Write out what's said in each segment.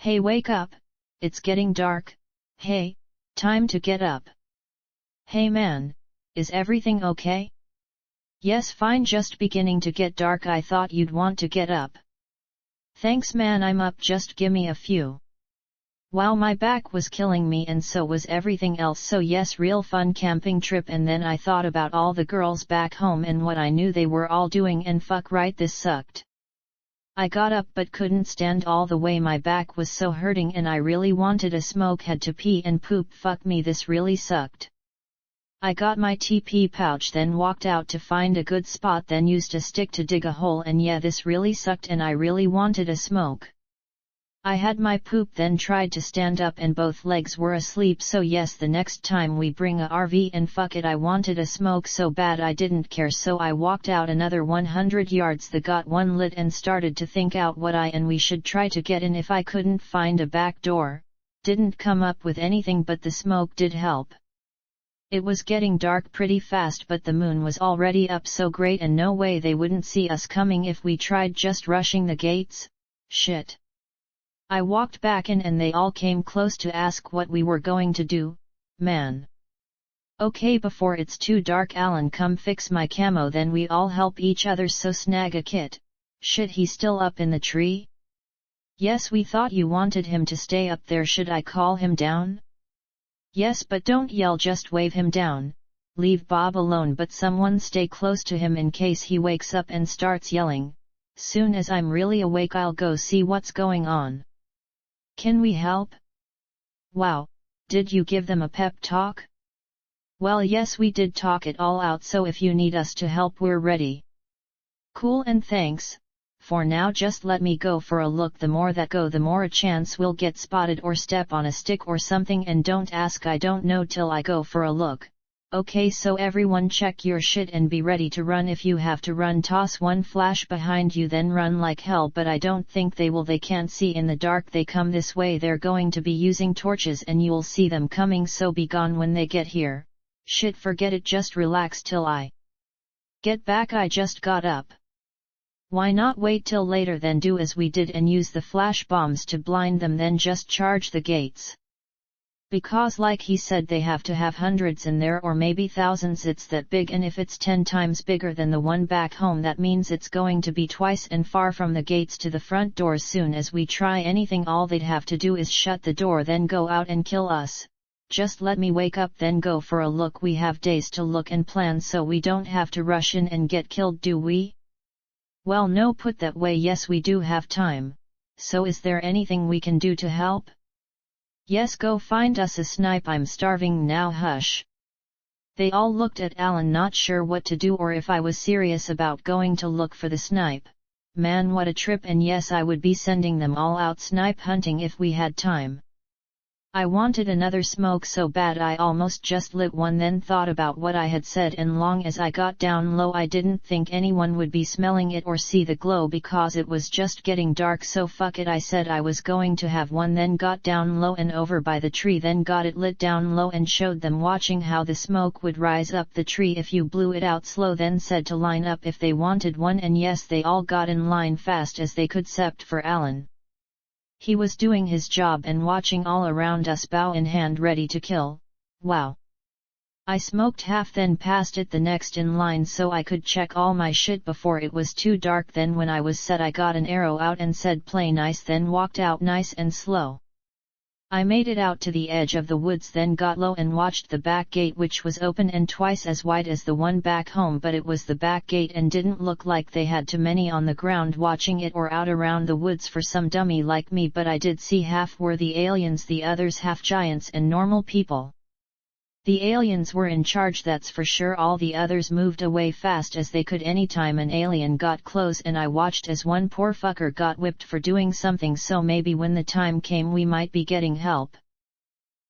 Hey, wake up, it's getting dark. Hey, time to get up. Hey man, is everything okay? Yes, fine, just beginning to get dark, I thought you'd want to get up. Thanks man, I'm up, just gimme a few. Wow, my back was killing me and so was everything else, so yes, real fun camping trip. And then I thought about all the girls back home and what I knew they were all doing, and fuck right, this sucked. I got up but couldn't stand all the way, my back was so hurting and I really wanted a smoke, had to pee and poop, fuck me, this really sucked. I got my TP pouch, then walked out to find a good spot, then used a stick to dig a hole, and yeah, this really sucked and I really wanted a smoke. I had my poop, then tried to stand up and both legs were asleep, so yes, the next time we bring a RV, and fuck it, I wanted a smoke so bad I didn't care, so I walked out another 100 yards, the got one lit, and started to think out what I and we should try to get in if I couldn't find a back door. Didn't come up with anything, but the smoke did help. It was getting dark pretty fast, but the moon was already up, so great, and no way they wouldn't see us coming if we tried just rushing the gates. Shit. I walked back in and they all came close to ask what we were going to do. Man. Okay, before it's too dark, Alan, come fix my camo, then we all help each other, so snag a kit. Shit, he's still up in the tree? Yes, we thought you wanted him to stay up there, should I call him down? Yes, but don't yell, just wave him down. Leave Bob alone, but someone stay close to him in case he wakes up and starts yelling. Soon as I'm really awake, I'll go see what's going on. Can we help? Wow, did you give them a pep talk? Well, yes, we did talk it all out, so if you need us to help, we're ready. Cool, and thanks. For now, just let me go for a look. The more that go, the more a chance we'll get spotted or step on a stick or something, and don't ask, I don't know till I go for a look. Okay, so everyone check your shit and be ready to run if you have to run. Toss one flash behind you, then run like hell, but I don't think they will, they can't see in the dark. They come this way, they're going to be using torches and you'll see them coming, so be gone when they get here. Shit, forget it, just relax till I get back. I just got up. Why not wait till later, then do as we did and use the flash bombs to blind them, then just charge the gates. Because like he said, they have to have hundreds in there or maybe thousands, it's that big, and if it's 10 times bigger than the one back home, that means it's going to be twice and far from the gates to the front door. Soon as we try anything, all they'd have to do is shut the door, then go out and kill us. Just let me wake up, then go for a look. We have days to look and plan, so we don't have to rush in and get killed, do we? Well, no, put that way, yes, we do have time. So is there anything we can do to help? Yes, go find us a snipe, I'm starving now, hush. They all looked at Alan, not sure what to do or if I was serious about going to look for the snipe. Man, what a trip, and yes, I would be sending them all out snipe hunting if we had time. I wanted another smoke so bad I almost just lit one, then thought about what I had said, and long as I got down low I didn't think anyone would be smelling it or see the glow because it was just getting dark, so fuck it, I said I was going to have one, then got down low and over by the tree, then got it lit down low and showed them watching how the smoke would rise up the tree if you blew it out slow, then said to line up if they wanted one, and yes, they all got in line fast as they could, except for Alan. He was doing his job and watching all around us, bow in hand, ready to kill. Wow. I smoked half, then passed it the next in line so I could check all my shit before it was too dark. Then when I was set, I got an arrow out and said play nice, then walked out nice and slow. I made it out to the edge of the woods, then got low and watched the back gate, which was open and twice as wide as the one back home, but it was the back gate and didn't look like they had too many on the ground watching it or out around the woods for some dummy like me, but I did see half were the aliens, the others half giants and normal people. The aliens were in charge, that's for sure. All the others moved away fast as they could anytime an alien got close, and I watched as one poor fucker got whipped for doing something, so maybe when the time came we might be getting help.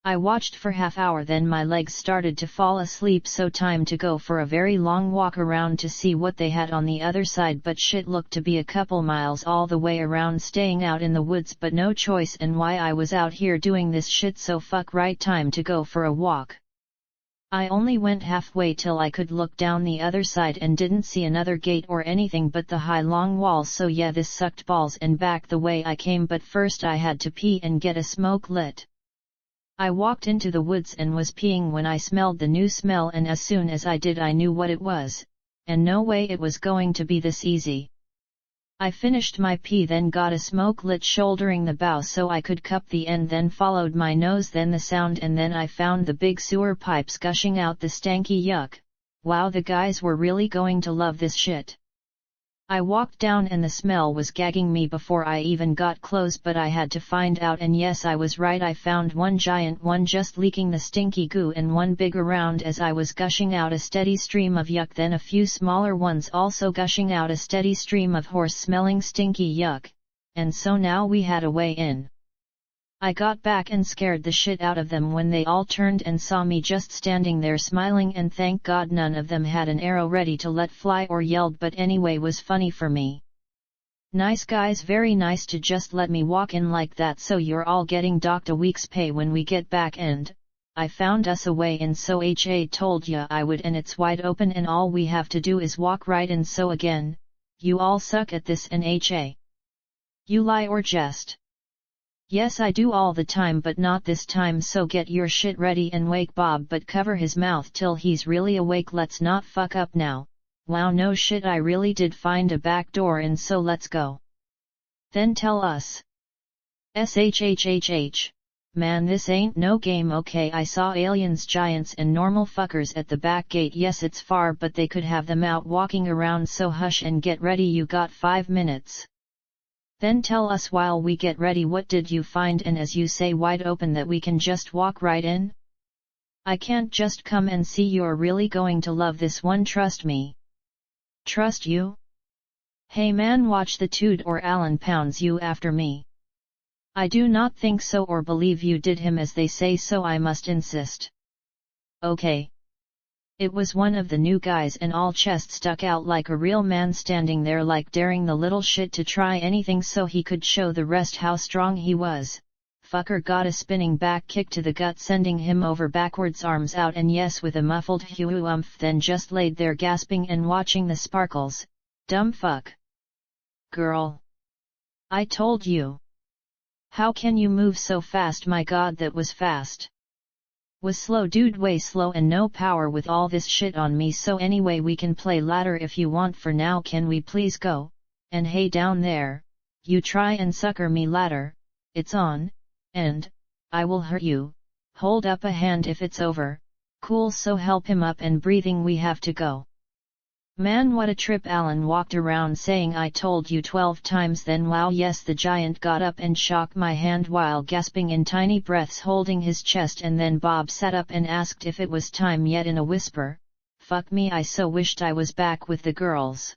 I watched for half hour, then my legs started to fall asleep, so time to go for a very long walk around to see what they had on the other side, but shit looked to be a couple miles all the way around, staying out in the woods, but no choice and why I was out here doing this shit, so fuck right, time to go for a walk. I only went halfway till I could look down the other side and didn't see another gate or anything but the high long walls, so yeah, this sucked balls, and back the way I came, but first I had to pee and get a smoke lit. I walked into the woods and was peeing when I smelled the new smell, and as soon as I did I knew what it was, and no way it was going to be this easy. I finished my pee, then got a smoke lit shouldering the bow so I could cup the end, then followed my nose, then the sound, and then I found the big sewer pipes gushing out the stanky yuck. Wow, the guys were really going to love this shit. I walked down and the smell was gagging me before I even got close, but I had to find out, and yes, I was right. I found one giant one just leaking the stinky goo, and one big around as I was gushing out a steady stream of yuck, then a few smaller ones also gushing out a steady stream of horse-smelling stinky yuck, and so now we had a way in. I got back and scared the shit out of them when they all turned and saw me just standing there smiling, and thank God none of them had an arrow ready to let fly or yelled, but anyway was funny for me. Nice guys, very nice to just let me walk in like that. So you're all getting docked a week's pay when we get back, and I found us a way in, so HA told ya I would, and it's wide open and all we have to do is walk right in. So again, you all suck at this, and HA, you lie or jest? Yes, I do all the time, but not this time, so get your shit ready and wake Bob, but cover his mouth till he's really awake. Let's not fuck up now. Wow, no shit, I really did find a back door, and so let's go. Then tell us. SHHHH. Man, this ain't no game. Okay, I saw aliens, giants and normal fuckers at the back gate. Yes, it's far, but they could have them out walking around, so hush and get ready. You got 5 minutes. Then tell us while we get ready, what did you find, and as you say, wide open that we can just walk right in? I can't just come and see. You're really going to love this one, trust me. Trust you? Hey man, watch the toot or Alan pounds you after me. I do not think so or believe you did him as they say, so I must insist. Okay. It was one of the new guys, and all chest stuck out like a real man, standing there like daring the little shit to try anything so he could show the rest how strong he was. Fucker got a spinning back kick to the gut, sending him over backwards, arms out, and yes, with a muffled hoo-umph, then just laid there gasping and watching the sparkles. Dumb fuck. Girl. I told you. How can you move so fast? My God, that was fast. Was slow, dude, way slow, and no power with all this shit on me. So anyway, we can play ladder if you want. For now, can we please go? And hey, down there, you try and sucker me. Ladder, it's on, and I will hurt you. Hold up a hand if it's over. Cool, so help him up and breathing. We have to go. Man, what a trip. Alan walked around saying I told you 12 times. Then wow, yes, the giant got up and shook my hand while gasping in tiny breaths, holding his chest, and then Bob sat up and asked if it was time yet in a whisper. Fuck me, I so wished I was back with the girls.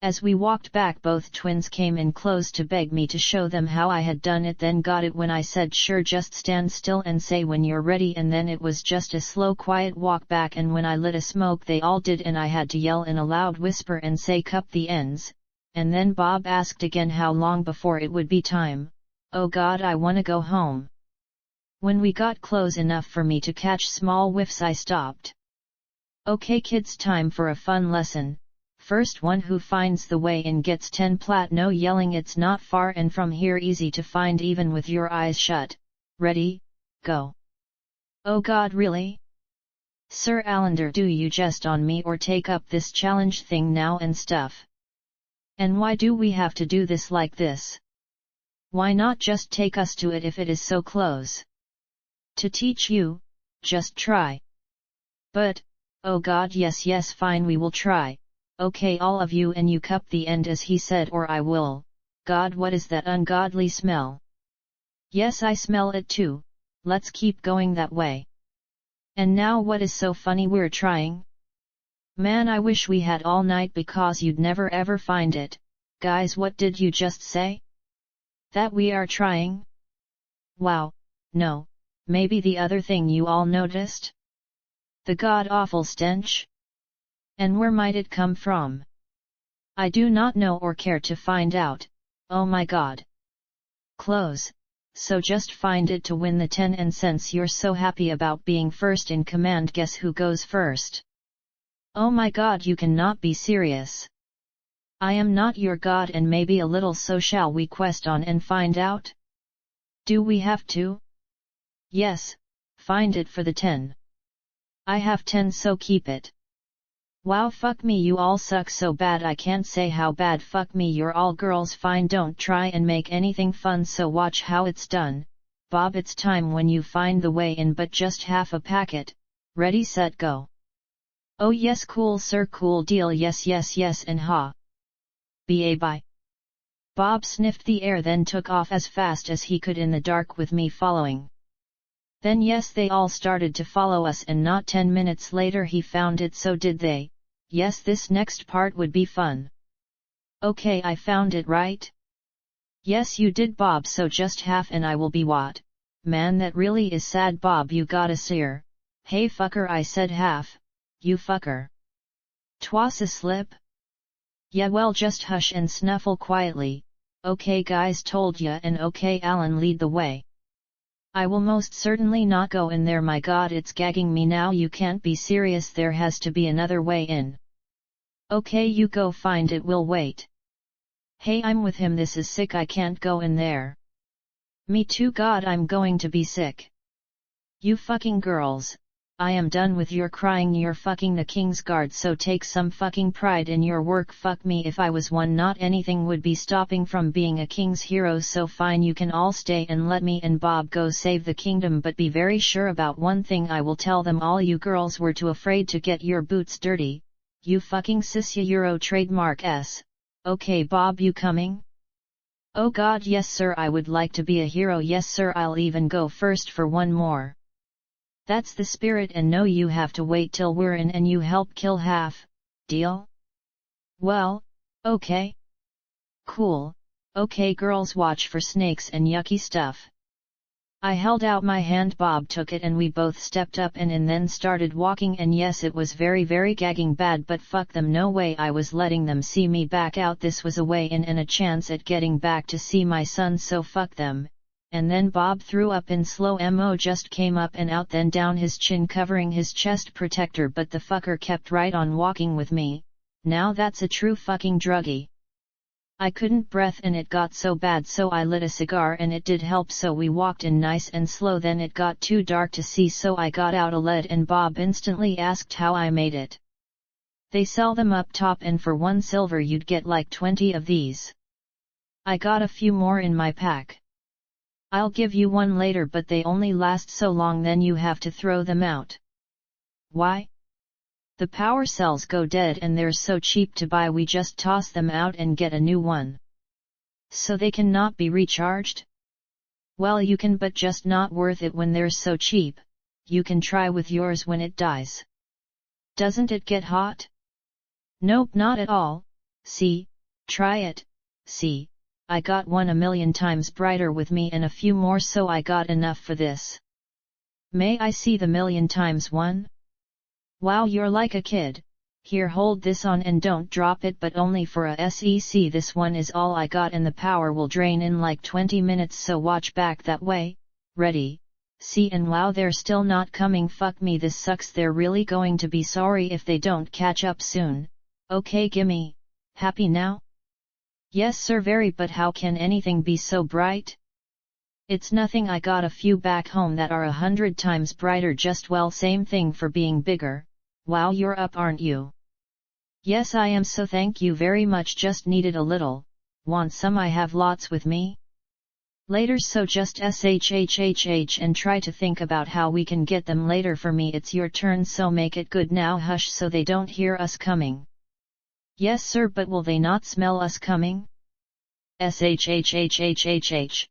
As we walked back, both twins came in close to beg me to show them how I had done it, then got it when I said sure, just stand still and say when you're ready, and then it was just a slow quiet walk back, and when I lit a smoke they all did, and I had to yell in a loud whisper and say cup the ends, and then Bob asked again how long before it would be time. Oh God, I wanna go home. When we got close enough for me to catch small whiffs I stopped. Okay kids, time for a fun lesson. First one who finds the way in gets 10 plat. No yelling, it's not far and from here easy to find even with your eyes shut. Ready, go. Oh God, really? Sir Allender, do you jest on me or take up this challenge thing now and stuff? And why do we have to do this like this? Why not just take us to it if it is so close? To teach you, just try. But, oh God, yes fine, we will try. Okay all of you, and you cup the end as he said or I will. God, what is that ungodly smell? Yes, I smell it too. Let's keep going that way. And now what is so funny? We're trying? Man, I wish we had all night because you'd never ever find it. Guys, what did you just say? That we are trying? Wow, no, maybe the other thing you all noticed? The god-awful stench? And where might it come from? I do not know or care to find out. Oh my God. Close, so just find it to win the 10, and since you're so happy about being first in command, guess who goes first? Oh my god, you cannot be serious. I am not your god, and maybe a little, so shall we quest on and find out? Do we have to? Yes, find it for the 10. I have 10, so keep it. Wow, fuck me, you all suck so bad I can't say how bad. Fuck me, you're all girls, fine, don't try and make anything fun, so watch how it's done. Bob, it's time when you find the way in, but just half a packet. Ready, set, go. Oh yes, cool sir, cool deal, yes yes yes, and ha. Bye. Bob sniffed the air, then took off as fast as he could in the dark with me following. Then yes, they all started to follow us, and not 10 minutes later he found it, so did they. Yes, this next part would be fun. Okay, I found it, right? Yes you did, Bob, so just half and I will be what? Man, that really is sad, Bob, you got a sear. Hey fucker, I said half, you fucker. Twas a slip? Yeah, well, just hush and snuffle quietly. Okay guys, told ya, and okay Alan, lead the way. I will most certainly not go in there, my god, it's gagging me now, you can't be serious, there has to be another way in. Okay, you go find it, we'll wait. Hey, I'm with him, this is sick, I can't go in there. Me too, god, I'm going to be sick. You fucking girls, I am done with your crying, you're fucking the King's Guard, so take some fucking pride in your work. Fuck me, if I was one, not anything would be stopping from being a king's hero, so fine, you can all stay and let me and Bob go save the kingdom, but be very sure about one thing, I will tell them all you girls were too afraid to get your boots dirty. You fucking sissya Euro trademark S. Okay Bob, you coming? Oh god, yes sir, I would like to be a hero, yes sir, I'll even go first for one more. That's the spirit, and no, you have to wait till we're in and you help kill half, deal? Well, okay. Cool, okay girls, watch for snakes and yucky stuff. I held out my hand, Bob took it, and we both stepped up and then started walking, and yes, it was very gagging bad, but fuck them, no way I was letting them see me back out. This was a way in and a chance at getting back to see my son, so fuck them. And then Bob threw up in slow mo, just came up and out, then down his chin, covering his chest protector, but the fucker kept right on walking with me. Now that's a true fucking druggie. I couldn't breathe and it got so bad, so I lit a cigar and it did help, so we walked in nice and slow. Then it got too dark to see, so I got out a lead and Bob instantly asked how I made it. They sell them up top, and for 1 silver you'd get like 20 of these. I got a few more in my pack. I'll give you one later, but they only last so long, then you have to throw them out. Why? The power cells go dead and they're so cheap to buy, we just toss them out and get a new one. So they cannot be recharged? Well, you can, but just not worth it when they're so cheap. You can try with yours when it dies. Doesn't it get hot? Nope, not at all. See, try it, see. I got one 1,000,000 times brighter with me and a few more, so I got enough for this. May I see the 1,000,000 times one? Wow, you're like a kid. Here, hold this on and don't drop it, but only for a sec. This one is all I got and the power will drain in like 20 minutes, so watch back that way. Ready? See, and wow, they're still not coming. Fuck me, this sucks. They're really going to be sorry if they don't catch up soon. Okay, gimme. Happy now? Yes sir, very, but how can anything be so bright? It's nothing, I got a few back home that are 100 times brighter, just well, same thing for being bigger. Wow, you're up, aren't you? Yes I am, so thank you very much, just needed a little. Want some? I have lots with me. Later, so just shhhh and try to think about how we can get them later. For me it's your turn, so make it good now, hush so they don't hear us coming. Yes sir, but will they not smell us coming? Shhhhhhh.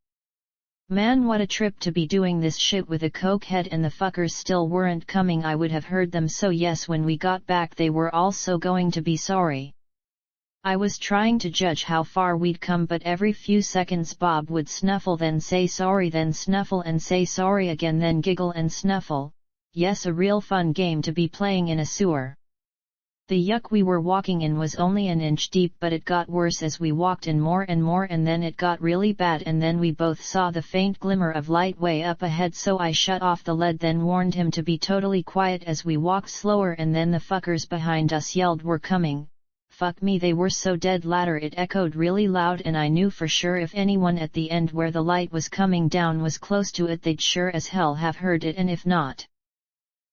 Man, what a trip to be doing this shit with a coke head, and the fuckers still weren't coming. I would have heard them, so yes, when we got back they were also going to be sorry. I was trying to judge how far we'd come, but every few seconds Bob would snuffle, then say sorry, then snuffle and say sorry again, then giggle and snuffle. Yes, a real fun game to be playing in a sewer. The yuck we were walking in was only an inch deep, but it got worse as we walked in more and more, and then it got really bad, and then we both saw the faint glimmer of light way up ahead, so I shut off the lead, then warned him to be totally quiet as we walked slower, and then the fuckers behind us yelled we're coming. Fuck me, they were so dead ladder it echoed really loud, and I knew for sure if anyone at the end where the light was coming down was close to it, they'd sure as hell have heard it, and if not,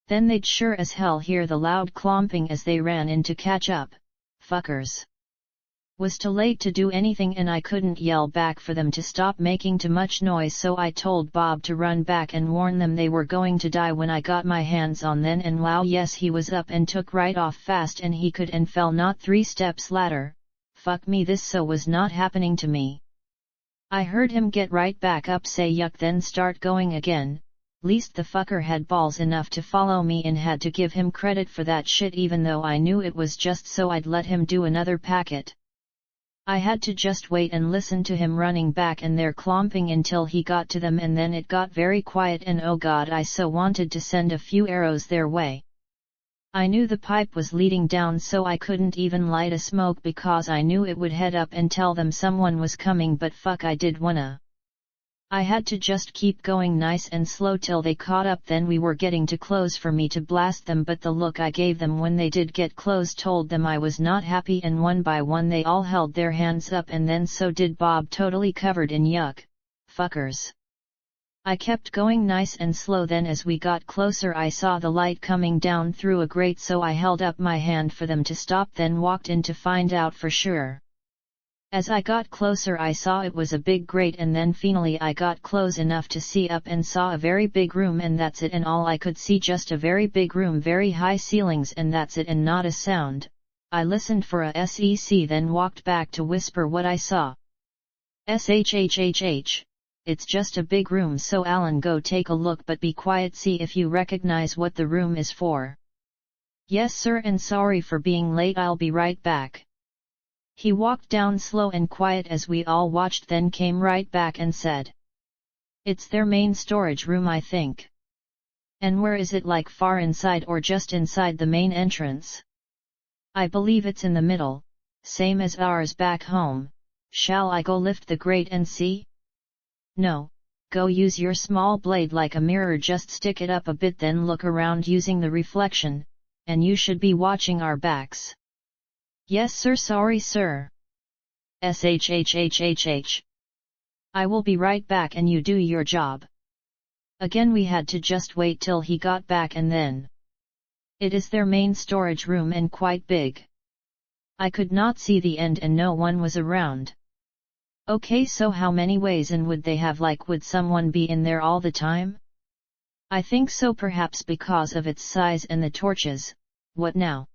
then they'd sure as hell hear the loud clomping as they ran in to catch up. Fuckers. Was too late to do anything, and I couldn't yell back for them to stop making too much noise, so I told Bob to run back and warn them they were going to die when I got my hands on them, and wow, yes, he was up and took right off fast, and he could, and fell not 3 steps ladder. Fuck me, this so was not happening to me. I heard him get right back up, say yuck, then start going again. Least the fucker had balls enough to follow me, and had to give him credit for that shit, even though I knew it was just so I'd let him do another packet. I had to just wait and listen to him running back and there clomping until he got to them, and then it got very quiet, and oh god, I so wanted to send a few arrows their way. I knew the pipe was leading down, so I couldn't even light a smoke because I knew it would head up and tell them someone was coming, but fuck, I did wanna. I had to just keep going nice and slow till they caught up, then we were getting too close for me to blast them, but the look I gave them when they did get close told them I was not happy, and one by one they all held their hands up, and then so did Bob, totally covered in yuck. Fuckers. I kept going nice and slow, then as we got closer I saw the light coming down through a grate, so I held up my hand for them to stop, then walked in to find out for sure. As I got closer I saw it was a big grate, and then finally I got close enough to see up and saw a very big room, and that's it, and all I could see just a very big room, very high ceilings, and that's it, and not a sound. I listened for a sec, then walked back to whisper what I saw. Shhhh. It's just a big room, so Alan, go take a look, but be quiet, see if you recognize what the room is for. Yes sir, and sorry for being late, I'll be right back. He walked down slow and quiet as we all watched, then came right back and said, it's their main storage room, I think. And where is it, like far inside or just inside the main entrance? I believe it's in the middle, same as ours back home. Shall I go lift the grate and see? No, go use your small blade like a mirror, just stick it up a bit, then look around using the reflection, and you should be watching our backs. Yes sir, sorry sir. Shhhhh. I will be right back, and you do your job. Again we had to just wait till he got back, and then. It is their main storage room and quite big. I could not see the end and no one was around. Okay, so how many ways in would they have, like would someone be in there all the time? I think so, perhaps because of its size and the torches. What now?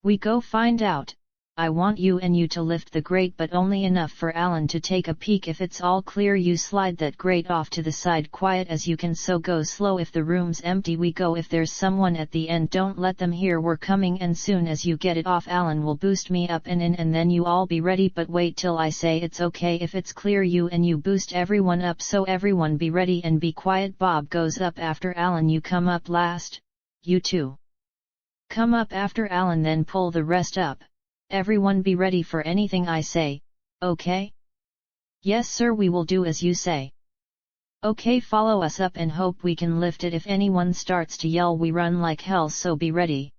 We go find out. I want you and you to lift the grate, but only enough for Alan to take a peek. If it's all clear, you slide that grate off to the side quiet as you can, so go slow. If the room's empty, we go. If there's someone at the end, don't let them hear we're coming, and soon as you get it off, Alan will boost me up and in, and then you all be ready, but wait till I say it's okay. If it's clear, you and you boost everyone up, so everyone be ready and be quiet. Bob goes up after Alan, you come up last. You two come up after Alan, then pull the rest up. Everyone be ready for anything I say, okay? Yes sir, we will do as you say. Okay, follow us up and hope we can lift it. If anyone starts to yell, we run like hell, so be ready.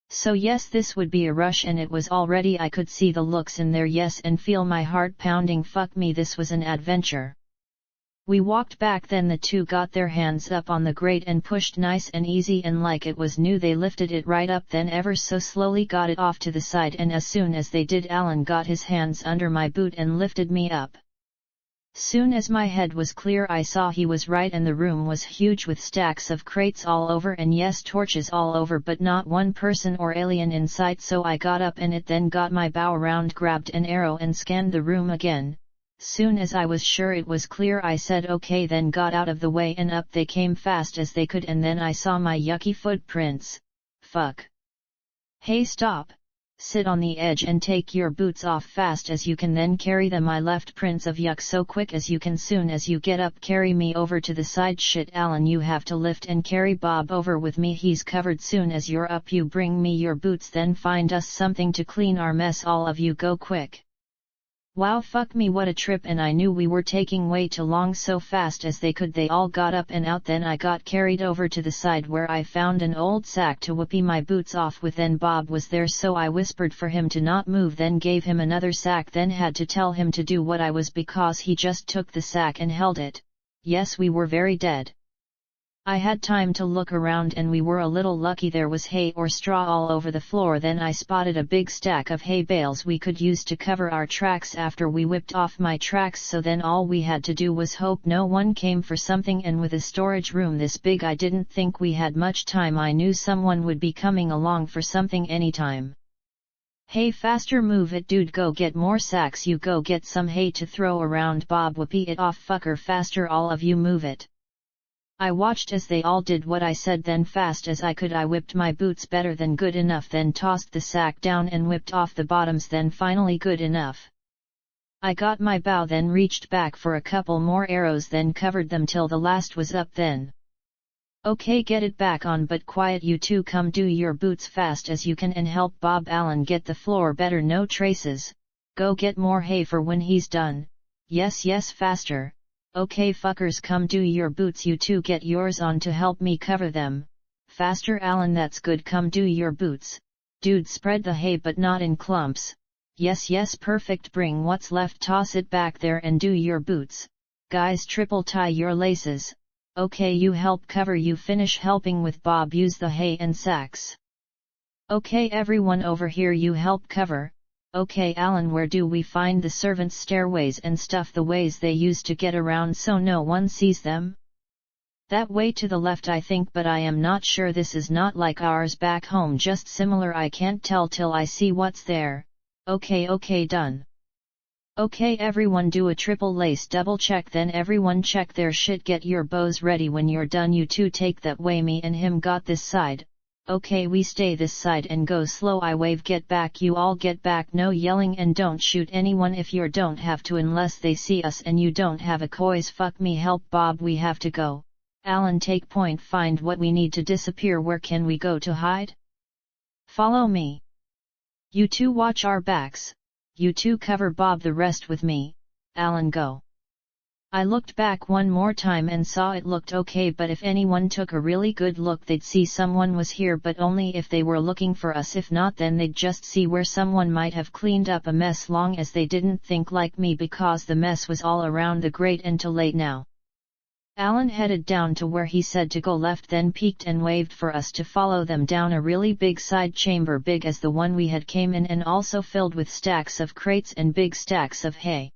So yes, this would be a rush, and it was already. I could see the looks in their yes and feel my heart pounding. Fuck me, this was an adventure. We walked back, then the two got their hands up on the grate and pushed nice and easy, and like it was new they lifted it right up, then ever so slowly got it off to the side, and as soon as they did, Alan got his hands under my boot and lifted me up. Soon as my head was clear, I saw he was right, and the room was huge with stacks of crates all over, and yes, torches all over, but not one person or alien in sight. So I got up in it, then got my bow around, grabbed an arrow and scanned the room again. Soon as I was sure it was clear, I said okay, then got out of the way, and up they came fast as they could, and then I saw my yucky footprints. Fuck. Hey, stop. sit on the edge and take your boots off fast as you can, then carry them. I left Prince of Yuck so quick as you can. Soon as you get up, carry me over to the side. Shit, Alan, you have to lift and carry Bob over with me, he's covered. Soon as you're up, you bring me your boots, then find us something to clean our mess. All of you go quick. Wow, fuck me, what a trip. And I knew we were taking way too long. So fast as they could, they all got up and out. Then I got carried over to the side where I found an old sack to whip my boots off with. Then Bob was there, so I whispered for him to not move, then gave him another sack, then had to tell him to do what I was because he just took the sack and held it. Yes, we were very dead. I had time to look around and we were a little lucky. There was hay or straw all over the floor. Then I spotted a big stack of hay bales we could use to cover our tracks after we whipped off my tracks. So then all we had to do was hope no one came for something, and with a storage room this big I didn't think we had much time. I knew someone would be coming along for something anytime. Hey, faster, move it dude, go get more sacks. You go get some hay to throw around. Bob, whippy it off fucker, faster, all of you move it. I watched as they all did what I said, then fast as I could I whipped my boots better than good enough, then tossed the sack down and whipped off the bottoms, then finally good enough. I got my bow, then reached back for a couple more arrows, then covered them till the last was up. Then okay, get it back on, but quiet, you two come do your boots fast as you can and help Bob Allen get the floor better. No traces. Go get more hay for when he's done. Yes, faster. Okay fuckers, come do your boots. You two get yours on to help me cover them. Faster Alan, that's good, come do your boots. Dude, spread the hay but not in clumps. Yes, perfect, bring what's left, toss it back there and do your boots. Guys, triple tie your laces. Okay, you help cover, you finish helping with Bob, use the hay and sacks. Okay, everyone over here, you help cover. Okay Alan, where do we find the servants' stairways and stuff, the ways they use to get around so no one sees them? That way to the left I think, but I am not sure. This is not like ours back home, just similar. I can't tell till I see what's there. Okay, done. Okay, everyone do a triple lace double check, then everyone check their shit, get your bows ready. When you're done, you two take that way, me and him got this side. Okay, we stay this side and go slow. I wave, get back, you all get back, no yelling, and don't shoot anyone if you don't have to unless they see us and you don't have a coys. Fuck me, help Bob, we have to go. Alan, take point, find what we need to disappear. Where can we go to hide? Follow me. You two watch our backs. You two cover Bob, the rest with me. Alan, go. I looked back one more time and saw it looked okay, but if anyone took a really good look they'd see someone was here, but only if they were looking for us. If not, then they'd just see where someone might have cleaned up a mess, long as they didn't think like me, because the mess was all around the grate and too late now. Alan headed down to where he said to go left, then peeked and waved for us to follow them down a really big side chamber, big as the one we had came in and also filled with stacks of crates and big stacks of hay.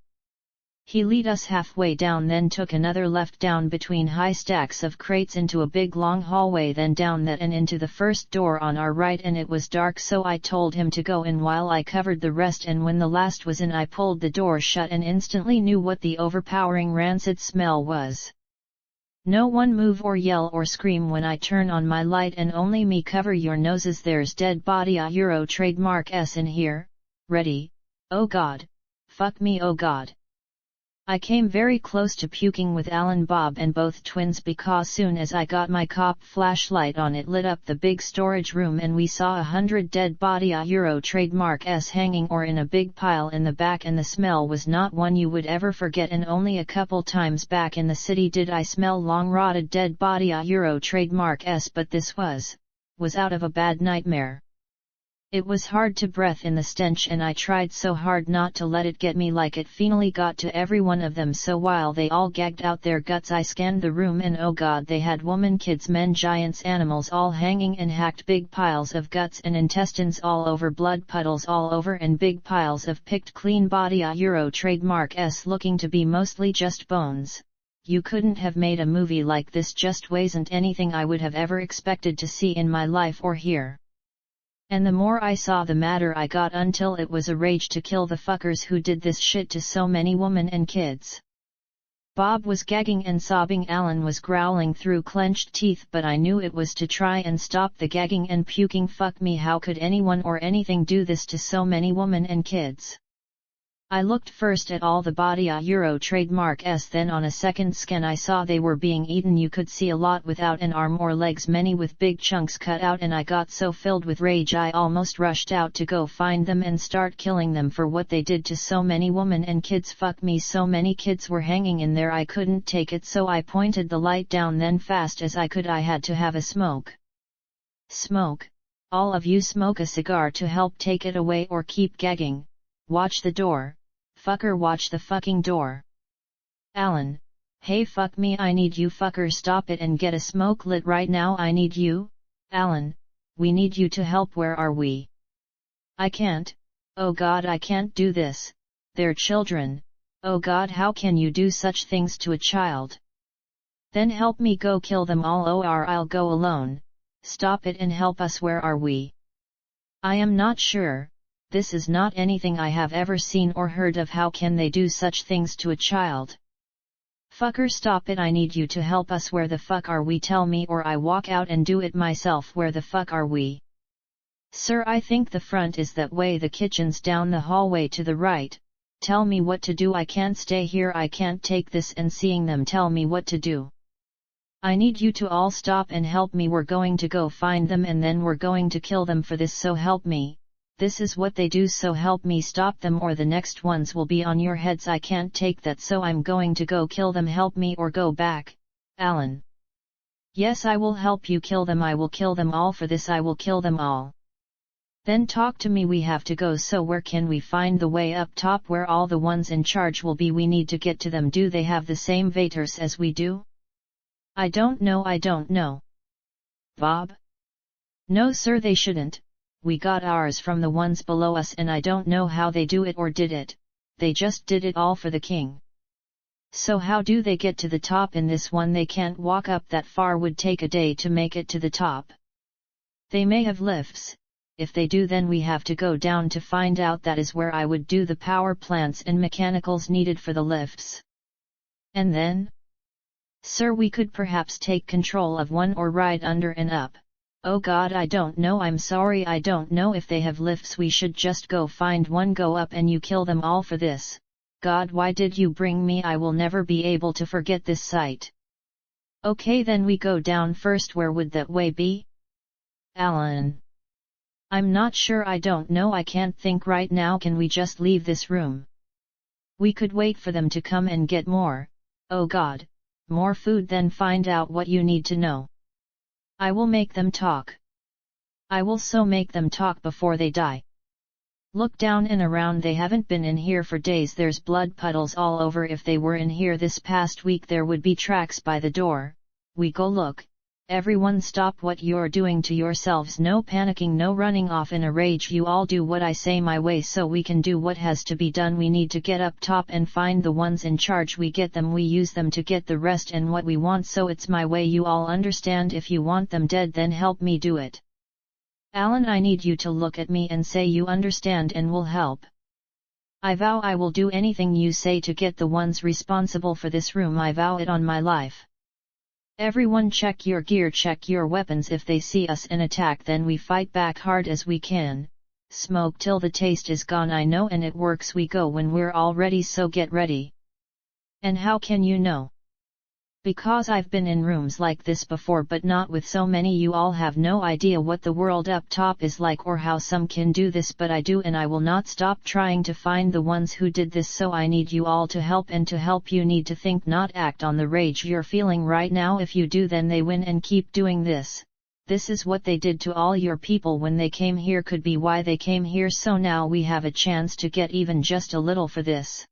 He led us halfway down, then took another left down between high stacks of crates into a big long hallway, then down that and into the first door on our right, and it was dark, so I told him to go in while I covered the rest, and when the last was in I pulled the door shut and instantly knew what the overpowering rancid smell was. No one move or yell or scream when I turn on my light, and only me. Cover your noses, there's dead body a Euro trademark S in here. Ready? Oh god. Fuck me, oh god. I came very close to puking with Alan, Bob and both twins, because soon as I got my cop flashlight on it lit up the big storage room and we saw 100 dead body a Euro trademark S hanging or in a big pile in the back, and the smell was not one you would ever forget, and only a couple times back in the city did I smell long rotted dead body a Euro trademark S, but this was out of a bad nightmare. It was hard to breathe in the stench, and I tried so hard not to let it get me, like it finally got to every one of them. So while they all gagged out their guts I scanned the room, and oh god, they had women, kids, men, giants, animals all hanging and hacked, big piles of guts and intestines all over, blood puddles all over, and big piles of picked clean body a Euro trademark S looking to be mostly just bones. You couldn't have made a movie like this, just wasn't anything I would have ever expected to see in my life or hear. And the more I saw the madder I got, until it was a rage to kill the fuckers who did this shit to so many women and kids. Bob was gagging and sobbing. Alan was growling through clenched teeth, but I knew it was to try and stop the gagging and puking. Fuck me, how could anyone or anything do this to so many women and kids? I looked first at all the Badia Euro trademark S, then on a second scan I saw they were being eaten. You could see a lot without an arm or legs, many with big chunks cut out, and I got so filled with rage I almost rushed out to go find them and start killing them for what they did to so many women and kids. Fuck me, so many kids were hanging in there. I couldn't take it, so I pointed the light down. Then fast as I could I had to have a smoke. Smoke, all of you smoke a cigar to help take it away or keep gagging. Watch the door. Fucker, watch the fucking door. Alan, hey fuck me, I need you. Fucker, stop it and get a smoke lit right now. I need you. Alan, we need you to help. Where are we? I can't. Oh God, I can't do this. They're children. Oh God, how can you do such things to a child? Then help me go kill them all, or I'll go alone. Stop it and help us. Where are we? I am not sure. This is not anything I have ever seen or heard of. How can they do such things to a child? Fucker, stop it, I need you to help us. Where the fuck are we? Tell me or I walk out and do it myself. Where the fuck are we? Sir, I think the front is that way. The kitchen's down the hallway to the right. Tell me what to do. I can't stay here, I can't take this and seeing them tell me what to do. I need you to all stop and help me. We're going to go find them and then we're going to kill them for this, so help me. This is what they do, so help me stop them or the next ones will be on your heads. I can't take that, so I'm going to go kill them. Help me or go back. Alan. Yes, I will help you kill them. I will kill them all. For this I will kill them all. Then talk to me. We have to go, so where can we find the way up top where all the ones in charge will be? We need to get to them. Do they have the same vators as we do? I don't know. Bob? No sir, they shouldn't. We got ours from the ones below us and I don't know how they do it or did it. They just did it all for the king. So how do they get to the top in this one? They can't walk up that far, would take a day to make it to the top. They may have lifts. If they do, then we have to go down to find out. That is where I would do the power plants and mechanicals needed for the lifts. And then? Sir, we could perhaps take control of one or ride under and up. Oh God, I don't know. I'm sorry, I don't know if they have lifts. We should just go find one, go up and you kill them all for this. God, why did you bring me? I will never be able to forget this sight. Okay, then we go down first. Where would that way be? Alan. I'm not sure, I don't know, I can't think right now. Can we just leave this room? We could wait for them to come and get more. Oh God, more food. Then find out what you need to know. I will make them talk. I will so make them talk before they die. Look down and around, they haven't been in here for days. There's blood puddles all over. If they were in here this past week there would be tracks by the door. We go look. Everyone stop what you're doing to yourselves. No panicking, no running off in a rage. You all do what I say my way so we can do what has to be done. We need to get up top and find the ones in charge. We get them, we use them to get the rest and what we want, so it's my way. You all understand? If you want them dead, then help me do it. Alan, I need you to look at me and say you understand and will help. I vow I will do anything you say to get the ones responsible for this room. I vow it on my life. Everyone check your gear, check your weapons. If they see us and attack, then we fight back hard as we can. Smoke till the taste is gone. I know, and it works. We go when we're all ready, so get ready. And how can you know? Because I've been in rooms like this before, but not with so many. You all have no idea what the world up top is like or how some can do this, but I do, and I will not stop trying to find the ones who did this. So I need you all to help, and to help you need to think, not act on the rage you're feeling right now. If you do, then they win, and keep doing this. This is what they did to all your people when they came here, could be why they came here, so now we have a chance to get even just a little for this.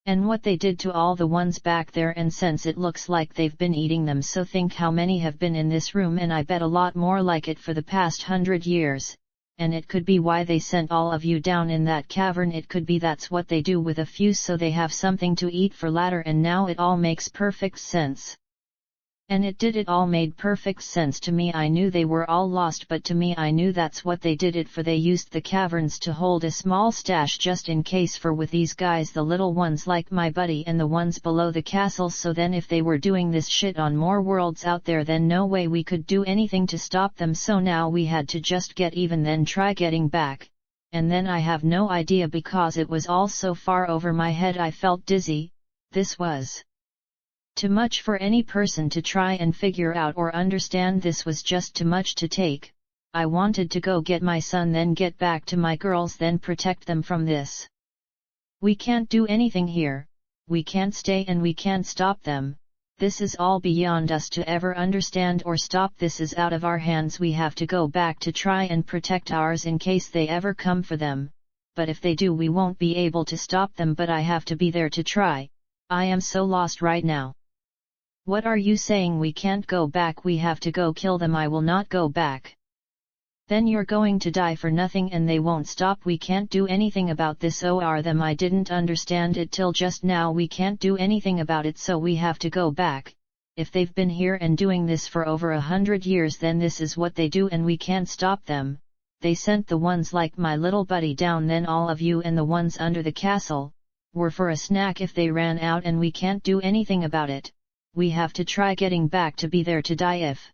And what they did to all the ones back there, and since it looks like they've been eating them, so think how many have been in this room, and I bet a lot more like it for the past 100 years. And it could be why they sent all of you down in that cavern. It could be that's what they do with a few, so they have something to eat for later, and now it all makes perfect sense. And it all made perfect sense to me. I knew they were all lost, but to me I knew that's what they did it for. They used the caverns to hold a small stash just in case for with these guys, the little ones like my buddy and the ones below the castle. So then if they were doing this shit on more worlds out there, then no way we could do anything to stop them. So now we had to just get even, then try getting back. And then I have no idea, because it was all so far over my head. I felt dizzy. This was too much for any person to try and figure out or understand. This was just too much to take. I wanted to go get my son, then get back to my girls, then protect them from this. We can't do anything here. We can't stay and we can't stop them. This is all beyond us to ever understand or stop. This is out of our hands. We have to go back to try and protect ours in case they ever come for them. But if they do, we won't be able to stop them. But I have to be there to try. I am so lost right now. What are you saying? We can't go back. We have to go kill them. I will not go back. Then you're going to die for nothing and they won't stop. We can't do anything about this. Or them. I didn't understand it till just now. We can't do anything about it, so we have to go back. If they've been here and doing this for over 100 years, then this is what they do and we can't stop them. They sent the ones like my little buddy down, then all of you and the ones under the castle were for a snack if they ran out, and we can't do anything about it. We have to try getting back to be there to die if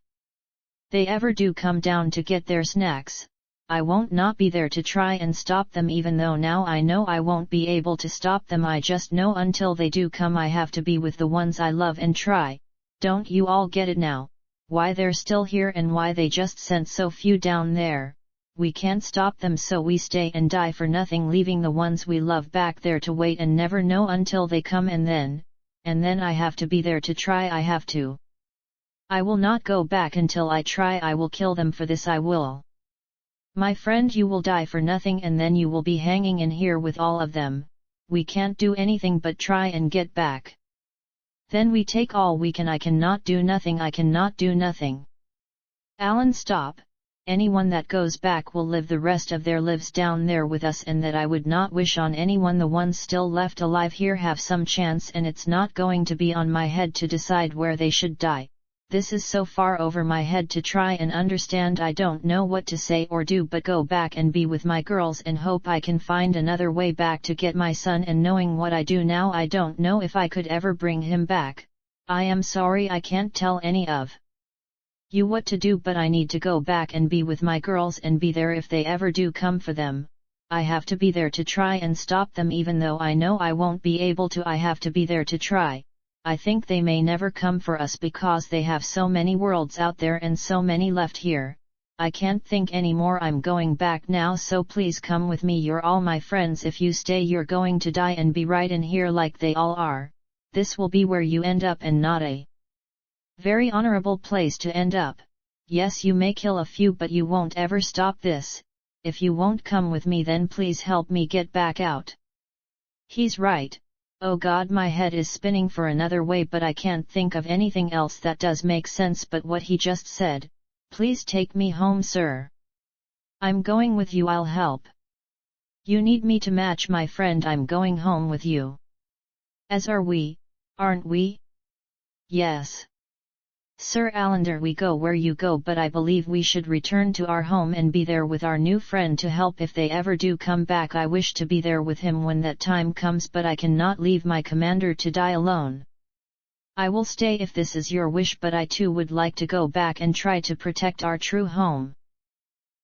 they ever do come down to get their snacks. I won't not be there to try and stop them, even though now I know I won't be able to stop them. I just know until they do come, I have to be with the ones I love and try. Don't you all get it now? Why they're still here and why they just sent so few down there? We can't stop them, so we stay and die for nothing, leaving the ones we love back there to wait and never know until they come, and then I have to be there to try. I have to. I will not go back until I try. I will kill them for this. I will. My friend, you will die for nothing and then you will be hanging in here with all of them. We can't do anything but try and get back. Then we take all we can. I cannot do nothing. I cannot do nothing. Alan, stop. Anyone that goes back will live the rest of their lives down there with us, and that I would not wish on anyone. The ones still left alive here have some chance, and it's not going to be on my head to decide where they should die. This is so far over my head to try and understand. I don't know what to say or do but go back and be with my girls and hope I can find another way back to get my son. And knowing what I do now, I don't know if I could ever bring him back. I am sorry I can't tell any of you what to do, but I need to go back and be with my girls and be there if they ever do come for them. I have to be there to try and stop them, even though I know I won't be able to. I have to be there to try. I think they may never come for us because they have so many worlds out there and so many left here. I can't think anymore. I'm going back now, so please come with me. You're all my friends. If you stay, you're going to die and be right in here like they all are. This will be where you end up, and not a very honorable place to end up. Yes, you may kill a few, but you won't ever stop this. If you won't come with me, then please help me get back out. He's right. Oh God, my head is spinning for another way, but I can't think of anything else that does make sense but what he just said. Please take me home, sir. I'm going with you. I'll help. You need me to match my friend. I'm going home with you. As are we, aren't we? Yes. Sir Allender, we go where you go, but I believe we should return to our home and be there with our new friend to help if they ever do come back. I wish to be there with him when that time comes, but I cannot leave my commander to die alone. I will stay if this is your wish, but I too would like to go back and try to protect our true home.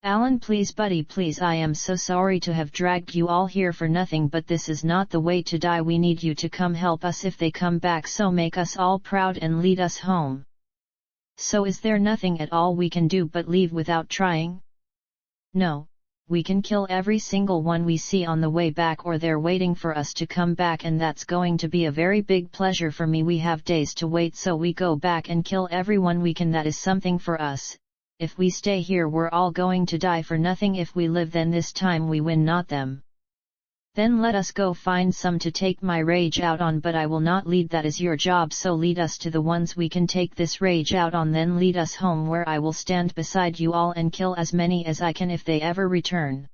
Alan, please buddy, please. I am so sorry to have dragged you all here for nothing, but this is not the way to die. We need you to come help us if they come back, so make us all proud and lead us home. So is there nothing at all we can do but leave without trying? No, we can kill every single one we see on the way back, or they're waiting for us to come back, and that's going to be a very big pleasure for me. We have days to wait, so we go back and kill everyone we can. That is something for us. If we stay here, we're all going to die for nothing. If we live, then this time we win, not them. Then let us go find some to take my rage out on, but I will not lead. That is your job, so lead us to the ones we can take this rage out on, then lead us home, where I will stand beside you all and kill as many as I can if they ever return.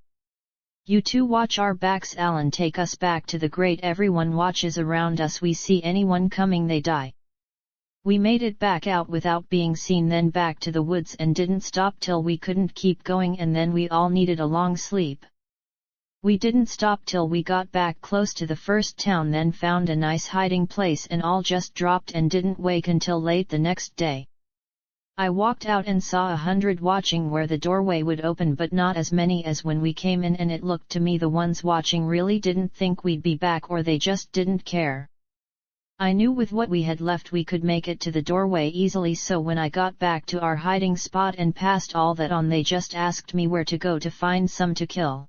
You two watch our backs, Alan. Take us back to the grate. Everyone watches around us. We see anyone coming, they die. We made it back out without being seen, then back to the woods, and didn't stop till we couldn't keep going, and then we all needed a long sleep. We didn't stop till we got back close to the first town, then found a nice hiding place and all just dropped and didn't wake until late the next day. I walked out and saw 100 watching where the doorway would open, but not as many as when we came in, and it looked to me the ones watching really didn't think we'd be back, or they just didn't care. I knew with what we had left we could make it to the doorway easily, so when I got back to our hiding spot and passed all that on, they just asked me where to go to find some to kill.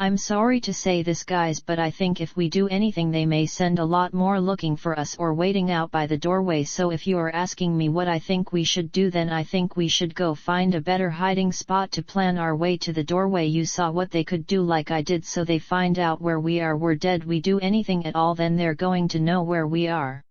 I'm sorry to say this, guys, but I think if we do anything they may send a lot more looking for us or waiting out by the doorway. So if you are asking me what I think we should do, then I think we should go find a better hiding spot to plan our way to the doorway. You saw what they could do, like I did, so they find out where we are. We're dead. We do anything at all, then they're going to know where we are.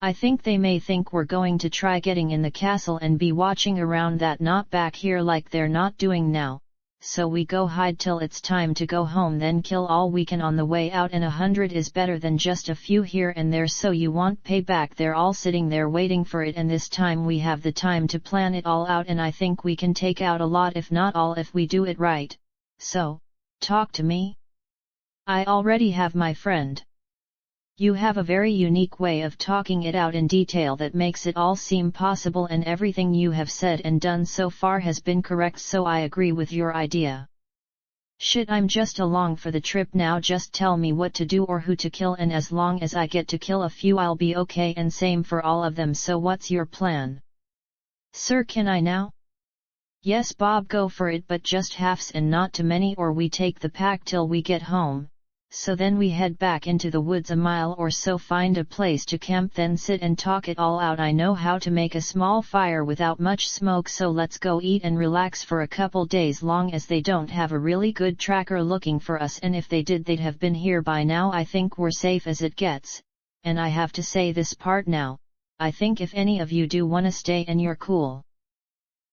I think they may think we're going to try getting in the castle and be watching around that, not back here like they're not doing now. So we go hide till it's time to go home, then kill all we can on the way out, and 100 is better than just a few here and there, so you want payback. They're all sitting there waiting for it, and this time we have the time to plan it all out, and I think we can take out a lot, if not all, if we do it right. So, talk to me? I already have, my friend. You have a very unique way of talking it out in detail that makes it all seem possible, and everything you have said and done so far has been correct, so I agree with your idea. Shit, I'm just along for the trip now. Just tell me what to do or who to kill, and as long as I get to kill a few I'll be okay, and same for all of them. So what's your plan? Sir, can I now? Yes, Bob, go for it, but just halves and not too many, or we take the pack till we get home. So then we head back into the woods a mile or so, find a place to camp, then sit and talk it all out. I know how to make a small fire without much smoke, so let's go eat and relax for a couple days. Long as they don't have a really good tracker looking for us, and if they did they'd have been here by now. I think we're safe as it gets. And I have to say this part now, I think if any of you do wanna stay and you're cool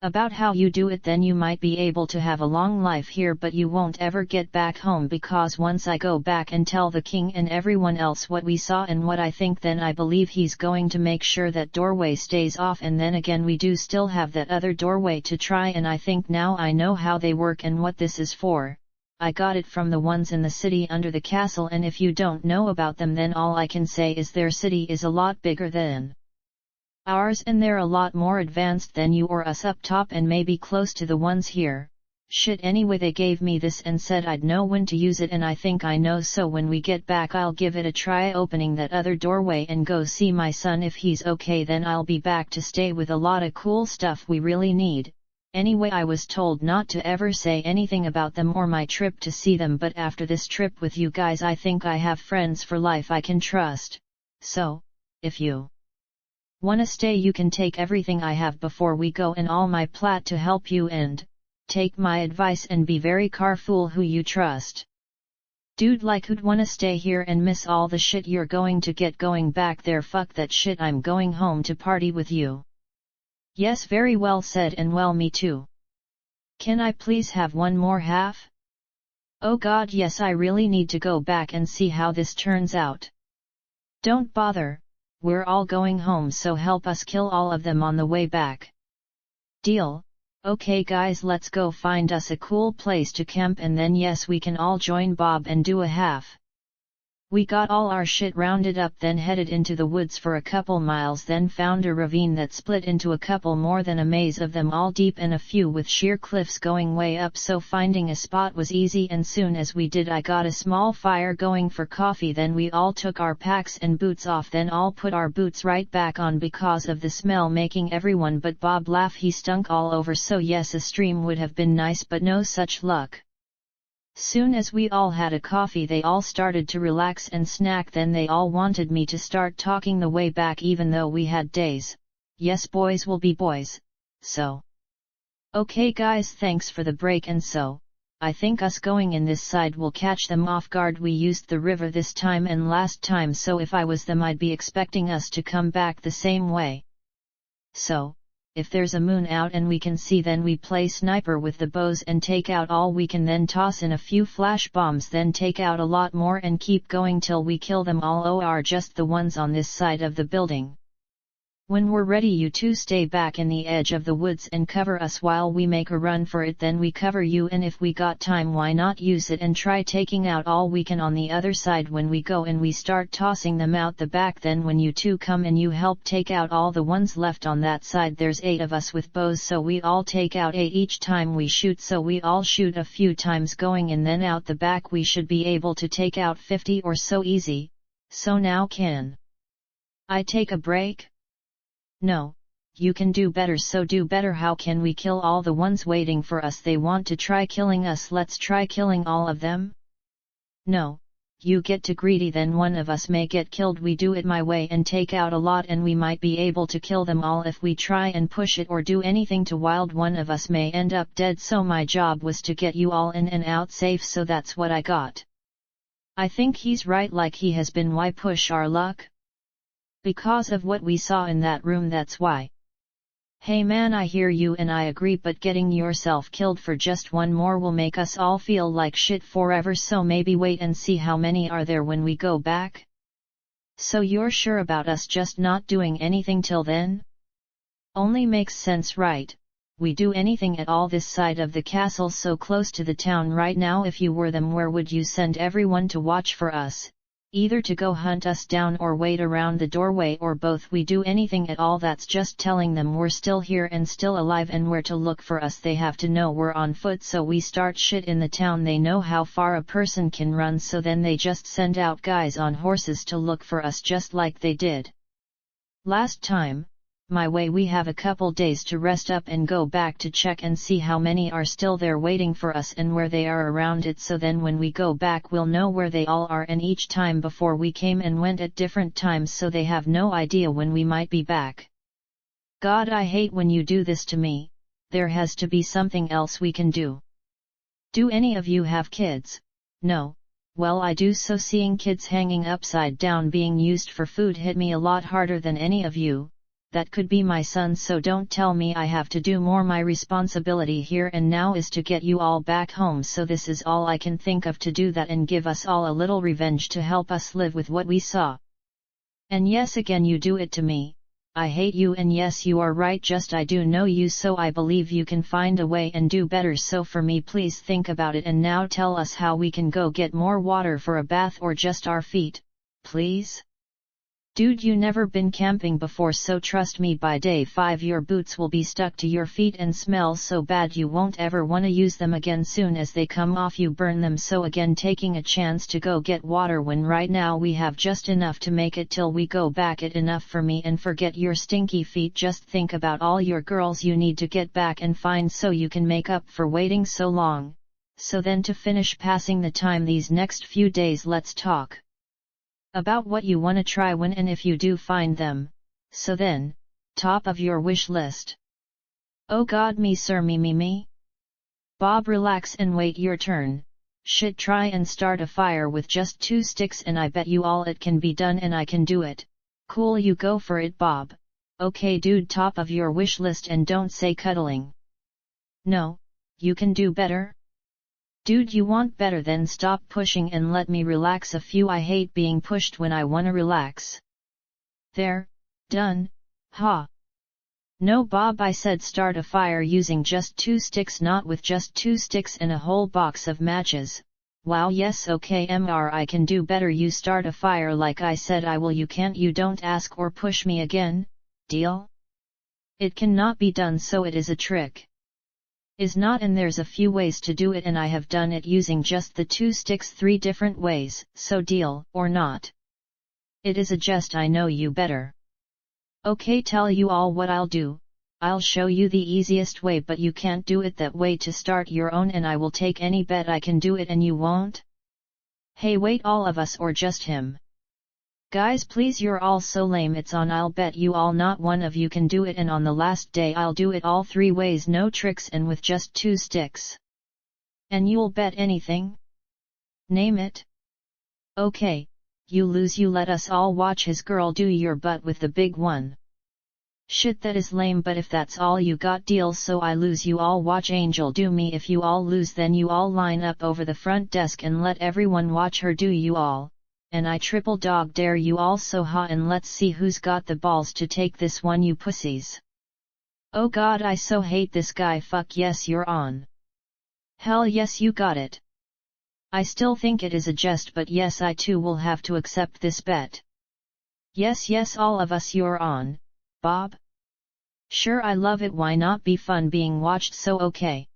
about how you do it, then you might be able to have a long life here, but you won't ever get back home, because once I go back and tell the king and everyone else what we saw and what I think, then I believe he's going to make sure that doorway stays off, and then again we do still have that other doorway to try, and I think now I know how they work and what this is for. I got it from the ones in the city under the castle, and if you don't know about them, then all I can say is their city is a lot bigger than ours, and they're a lot more advanced than you or us up top, and maybe close to the ones here. Shit, anyway, they gave me this and said I'd know when to use it, and I think I know, so when we get back I'll give it a try opening that other doorway and go see my son. If he's okay, then I'll be back to stay with a lot of cool stuff we really need. Anyway, I was told not to ever say anything about them or my trip to see them, but after this trip with you guys I think I have friends for life I can trust. So, if you wanna stay, you can take everything I have before we go and all my plat to help you, and take my advice and be very careful who you trust. Dude, like who'd wanna stay here and miss all the shit you're going to get going back there? Fuck that shit, I'm going home to party with you. Yes, very well said, and well, me too. Can I please have one more half? Oh god, yes, I really need to go back and see how this turns out. Don't bother. We're all going home, so help us kill all of them on the way back. Deal? Okay guys, let's go find us a cool place to camp, and then yes, we can all join Bob and do a half. We got all our shit rounded up, then headed into the woods for a couple miles, then found a ravine that split into a couple more than a maze of them, all deep and a few with sheer cliffs going way up, so finding a spot was easy, and soon as we did I got a small fire going for coffee. Then we all took our packs and boots off, then all put our boots right back on because of the smell making everyone but Bob laugh. He stunk all over, so yes, a stream would have been nice, but no such luck. Soon as we all had a coffee they all started to relax and snack, then they all wanted me to start talking the way back even though we had days. Yes, boys will be boys. So. Okay guys, thanks for the break, and so, I think us going in this side will catch them off guard. We used the river this time and last time, so if I was them I'd be expecting us to come back the same way. So, if there's a moon out and we can see, then we play sniper with the bows and take out all we can, then toss in a few flash bombs, then take out a lot more and keep going till we kill them all, or just the ones on this side of the building. When we're ready you two stay back in the edge of the woods and cover us while we make a run for it, then we cover you, and if we got time why not use it and try taking out all we can on the other side when we go and we start tossing them out the back. Then when you two come and you help take out all the ones left on that side, there's 8 of us with bows, so we all take out 8 each time we shoot, so we all shoot a few times going and then out the back. We should be able to take out 50 or so easy. So now can I take a break? No, you can do better, so do better. How can we kill all the ones waiting for us? They want to try killing us. Let's try killing all of them? No, you get too greedy, then one of us may get killed. We do it my way and take out a lot, and we might be able to kill them all if we try and push it or do anything too wild. One of us may end up dead, so my job was to get you all in and out safe, so that's what I got. I think he's right, like he has been. Why push our luck? Because of what we saw in that room, that's why. Hey man, I hear you and I agree, but getting yourself killed for just one more will make us all feel like shit forever, so maybe wait and see how many are there when we go back. So you're sure about us just not doing anything till then? Only makes sense, right? We do anything at all this side of the castle, so close to the town right now. If you were them, where would you send everyone to watch for us? Either to go hunt us down or wait around the doorway, or both. We do anything at all, that's just telling them we're still here and still alive, and where to look for us. They have to know we're on foot, so we start shit in the town. They know how far a person can run, so then they just send out guys on horses to look for us, just like they did last time. My way, we have a couple days to rest up and go back to check and see how many are still there waiting for us and where they are around it, so then when we go back we'll know where they all are. And each time before we came and went at different times, so they have no idea when we might be back. God, I hate when you do this to me. There has to be something else we can do. Do any of you have kids? No. Well, I do, so seeing kids hanging upside down being used for food hit me a lot harder than any of you. That could be my son, so don't tell me I have to do more. My responsibility here and now is to get you all back home, so this is all I can think of to do that and give us all a little revenge to help us live with what we saw. And yes, again you do it to me. I hate you, and yes you are right, just I do know you, so I believe you can find a way and do better. So for me, please think about it and now tell us how we can go get more water for a bath or just our feet, please? Dude, you never been camping before, so trust me, by day 5 your boots will be stuck to your feet and smell so bad you won't ever wanna use them again. Soon as they come off you burn them. So again, taking a chance to go get water when right now we have just enough to make it till we go back, it enough for me. And forget your stinky feet, just think about all your girls you need to get back and find, so you can make up for waiting so long. So then, to finish passing the time these next few days, let's talk about what you wanna try when and if you do find them. So then, top of your wish list. Oh god, me sir, me. Bob, relax and wait your turn. Shit, try and start a fire with just 2 sticks and I bet you all it can be done and I can do it. Cool, you go for it, Bob. Okay dude, top of your wish list, and don't say cuddling. No, you can do better. Dude, you want better, then stop pushing and let me relax a few. I hate being pushed when I wanna relax. There, done, ha. No Bob, I said start a fire using just 2 sticks, not with just 2 sticks and a whole box of matches. Wow, yes, okay Mr. I can do better. You start a fire like I said I will. You can't, you don't ask or push me again, deal? It cannot be done, so it is a trick. Is not, and there's a few ways to do it and I have done it using just the 2 sticks 3 different ways, so deal or not? It is a jest, I know you better. Okay, tell you all what I'll do. I'll show you the easiest way, but you can't do it that way. To start your own, and I will take any bet I can do it and you won't? Hey wait, all of us or just him? Guys please, you're all so lame, it's on. I'll bet you all not one of you can do it, and on the last day I'll do it all 3 ways, no tricks and with just 2 sticks. And you'll bet anything? Name it. Okay, you lose. You let us all watch his girl do your butt with the big one. Shit, that is lame, but if that's all you got, deal. So I lose, you all watch Angel do me. If you all lose, then you all line up over the front desk and let everyone watch her do you all. and I triple dog dare you all so ha, and let's see who's got the balls to take this one, you pussies. Oh god, I so hate this guy. Fuck yes, you're on. Hell yes, you got it. I still think it is a jest, but yes, I too will have to accept this bet. Yes yes, all of us, you're on, Bob. Sure, I love it, why not, be fun being watched, so okay.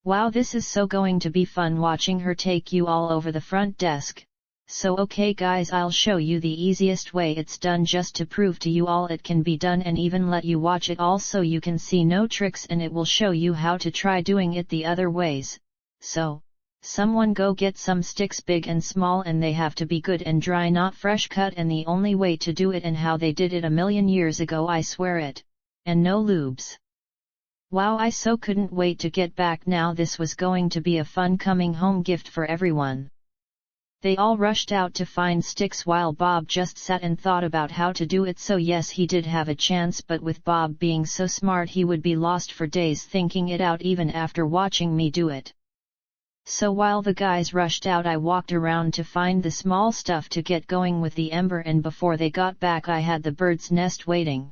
Wow, this is so going to be fun watching her take you all over the front desk. So okay guys, I'll show you the easiest way it's done, just to prove to you all it can be done, and even let you watch it all so you can see no tricks, and it will show you how to try doing it the other ways. So, someone go get some sticks, big and small, and they have to be good and dry, not fresh cut, and the only way to do it and how they did it a million years ago, I swear it. And no lubes. Wow, I so couldn't wait to get back now. This was going to be a fun coming home gift for everyone. They all rushed out to find sticks while Bob just sat and thought about how to do it. So yes, he did have a chance, but with Bob being so smart, he would be lost for days thinking it out even after watching me do it. So while the guys rushed out, I walked around to find the small stuff to get going with the ember, and before they got back I had the bird's nest waiting.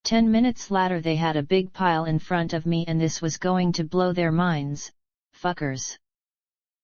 10 minutes later they had a big pile in front of me, and this was going to blow their minds. Fuckers.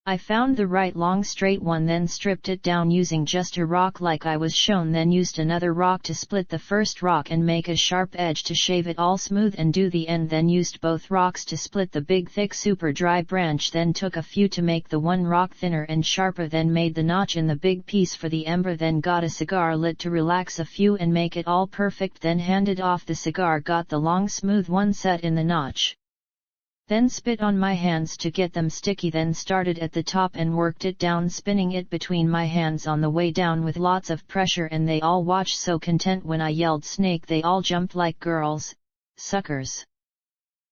I found the right long straight one, then stripped it down using just a rock like I was shown, then used another rock to split the first rock and make a sharp edge to shave it all smooth and do the end, then used both rocks to split the big thick super dry branch, then took a few to make the one rock thinner and sharper, then made the notch in the big piece for the ember, then got a cigar lit to relax a few and make it all perfect, then handed off the cigar, got the long smooth one set in the notch. Then spit on my hands to get them sticky, then started at the top and worked it down, spinning it between my hands on the way down with lots of pressure, and they all watched so content. When I yelled snake, they all jumped like girls. Suckers.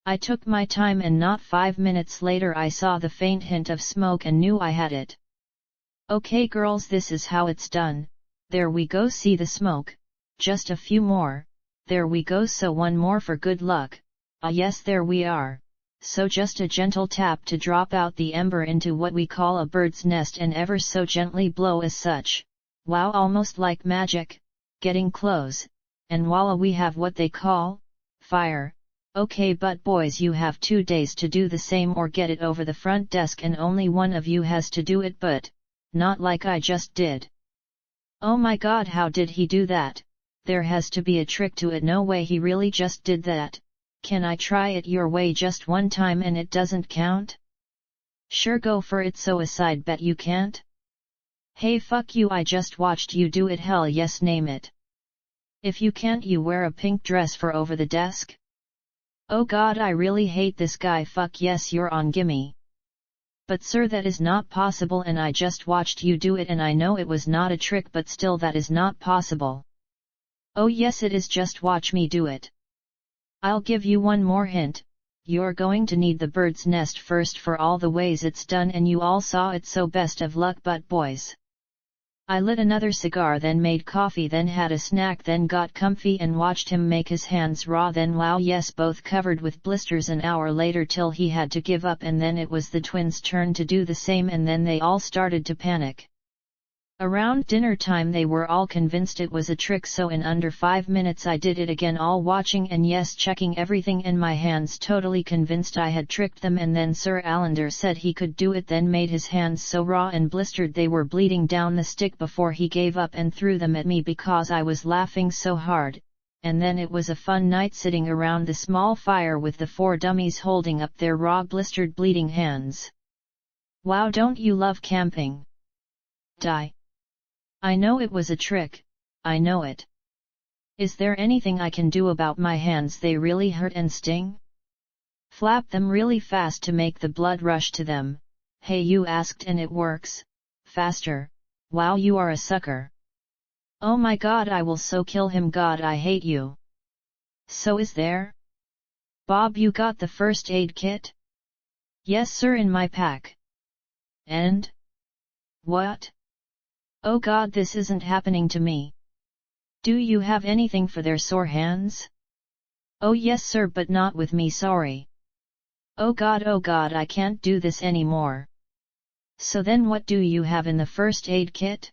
I took my time, and not 5 minutes later I saw the faint hint of smoke and knew I had it. Okay girls, this is how it's done. There we go, see the smoke? Just a few more. There we go, so one more for good luck. Ah yes, there we are. So just a gentle tap to drop out the ember into what we call a bird's nest, and ever so gently blow as such. Wow, almost like magic. Getting close. And voila, we have what they call fire. Okay, but boys, you have 2 days to do the same or get it over the front desk, and only one of you has to do it, but not like I just did. Oh my god, how did he do that? There has to be a trick to it. No way, he really just did that. Can I try it your way just one time and it doesn't count? Sure, go for it. So aside, bet you can't? Hey fuck you, I just watched you do it. Hell yes, name it. If you can't, you wear a pink dress for over the desk? Oh god, I really hate this guy. Fuck yes, you're on, gimme. But sir, that is not possible, and I just watched you do it, and I know it was not a trick, but still that is not possible. Oh yes it is, just watch me do it. I'll give you one more hint. You're going to need the bird's nest first for all the ways it's done, and you all saw it, so best of luck. But boys. I lit another cigar, then made coffee, then had a snack, then got comfy and watched him make his hands raw, then wow yes, both covered with blisters. An hour later till he had to give up, and then it was the twins' turn to do the same, and then they all started to panic. Around dinner time they were all convinced it was a trick, so in under 5 minutes I did it again, all watching and yes, checking everything in my hands, totally convinced I had tricked them. And then Sir Allender said he could do it, then made his hands so raw and blistered they were bleeding down the stick before he gave up and threw them at me because I was laughing so hard. And then it was a fun night sitting around the small fire with the 4 dummies holding up their raw, blistered, bleeding hands. Wow, don't you love camping? Die. I know it was a trick, I know it. Is there anything I can do about my hands? They really hurt and sting? Flap them really fast to make the blood rush to them. Hey, you asked and it works. Faster. Wow, you are a sucker. Oh my god, I will so kill him. God, I hate you. So is there? Bob, you got the first aid kit? Yes sir, in my pack. And? What? Oh god, this isn't happening to me. Do you have anything for their sore hands? Oh yes sir, but not with me, sorry. Oh god, I can't do this anymore. So then what do you have in the first aid kit?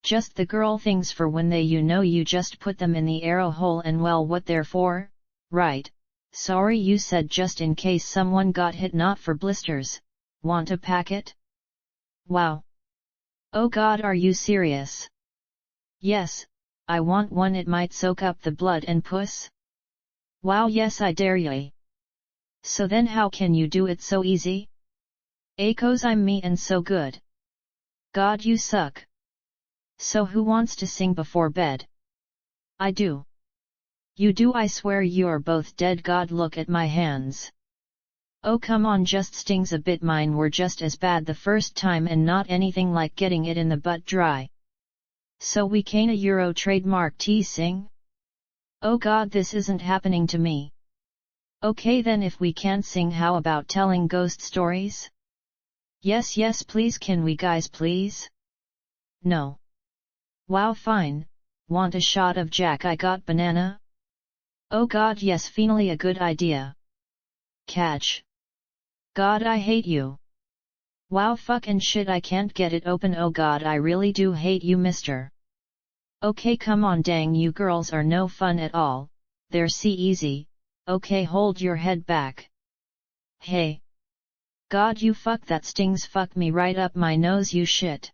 Just the girl things for when they you just put them in the arrow hole and well what they're for, right? Sorry you said just in case someone got hit not for blisters, want a packet? Wow! Oh God, are you serious? Yes, I want one, it might soak up the blood and puss. Wow, yes I dare ye. So then how can you do it so easy? Cause I'm me and so good. God you suck. So who wants to sing before bed? I do. You do, I swear you're both dead. God look at my hands. Oh come on, just stings a bit, mine were just as bad the first time and not anything like getting it in the butt dry. So we can't a Euro trademark sing? Oh God, this isn't happening to me. Okay then, if we can't sing, how about telling ghost stories? Yes yes please, can we guys please? No. Wow fine, want a shot of Jack I got banana? Oh God yes, finally a good idea. Catch. God I hate you. Wow fucking shit, I can't get it open, oh God I really do hate you mister. Okay come on, dang you girls are no fun at all, they're easy, okay hold your head back. Hey. God you fuck, that stings, fuck me right up my nose you shit.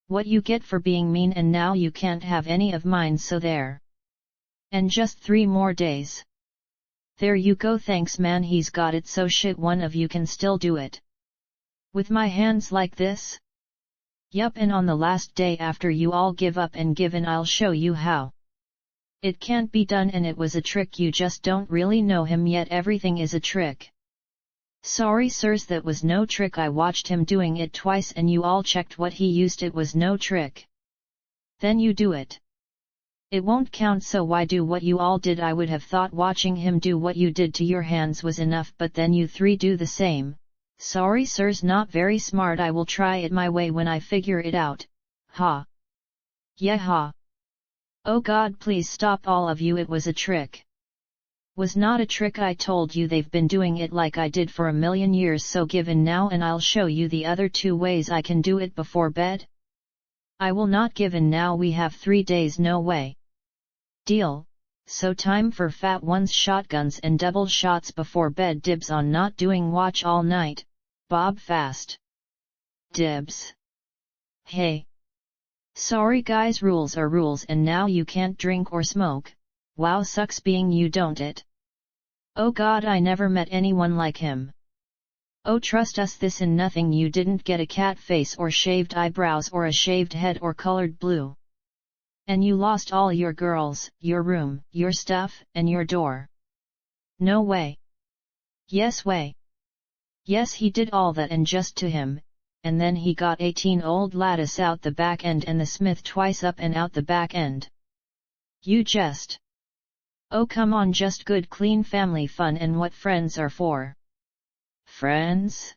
What you get for being mean, and now you can't have any of mine, so there. And just 3 more days. There you go, thanks man, he's got it, so shit one of you can still do it. With my hands like this? Yup, and on the last day after you all give up and give in, I'll show you how. It can't be done, and it was a trick, you just don't really know him yet, everything is a trick. Sorry sirs, that was no trick, I watched him doing it twice and you all checked what he used, it was no trick. Then you do it. It won't count, so why do what you all did? I would have thought watching him do what you did to your hands was enough, but then you 3 do the same. Sorry sirs, not very smart, I will try it my way when I figure it out, ha. Yeah ha. Oh God please stop all of you, it was a trick. Was not a trick, I told you they've been doing it like I did for a million years, so give in now and I'll show you the other 2 ways I can do it before bed. I will not give in now, we have 3 days, no way. Deal. So time for fat ones, shotguns and double shots before bed, dibs on not doing watch all night, Bob fast. Dibs. Hey. Sorry guys, rules are rules, and now you can't drink or smoke. Wow, sucks being you, don't it? Oh God, I never met anyone like him. Oh trust us, this and nothing, you didn't get a cat face or shaved eyebrows or a shaved head or colored blue. And you lost all your girls, your room, your stuff, and your door. No way. Yes way. Yes, he did all that and just to him, and then he got 18 old lattice out the back end and the smith twice up and out the back end. You jest. Oh come on, just good clean family fun, and what friends are for. Friends?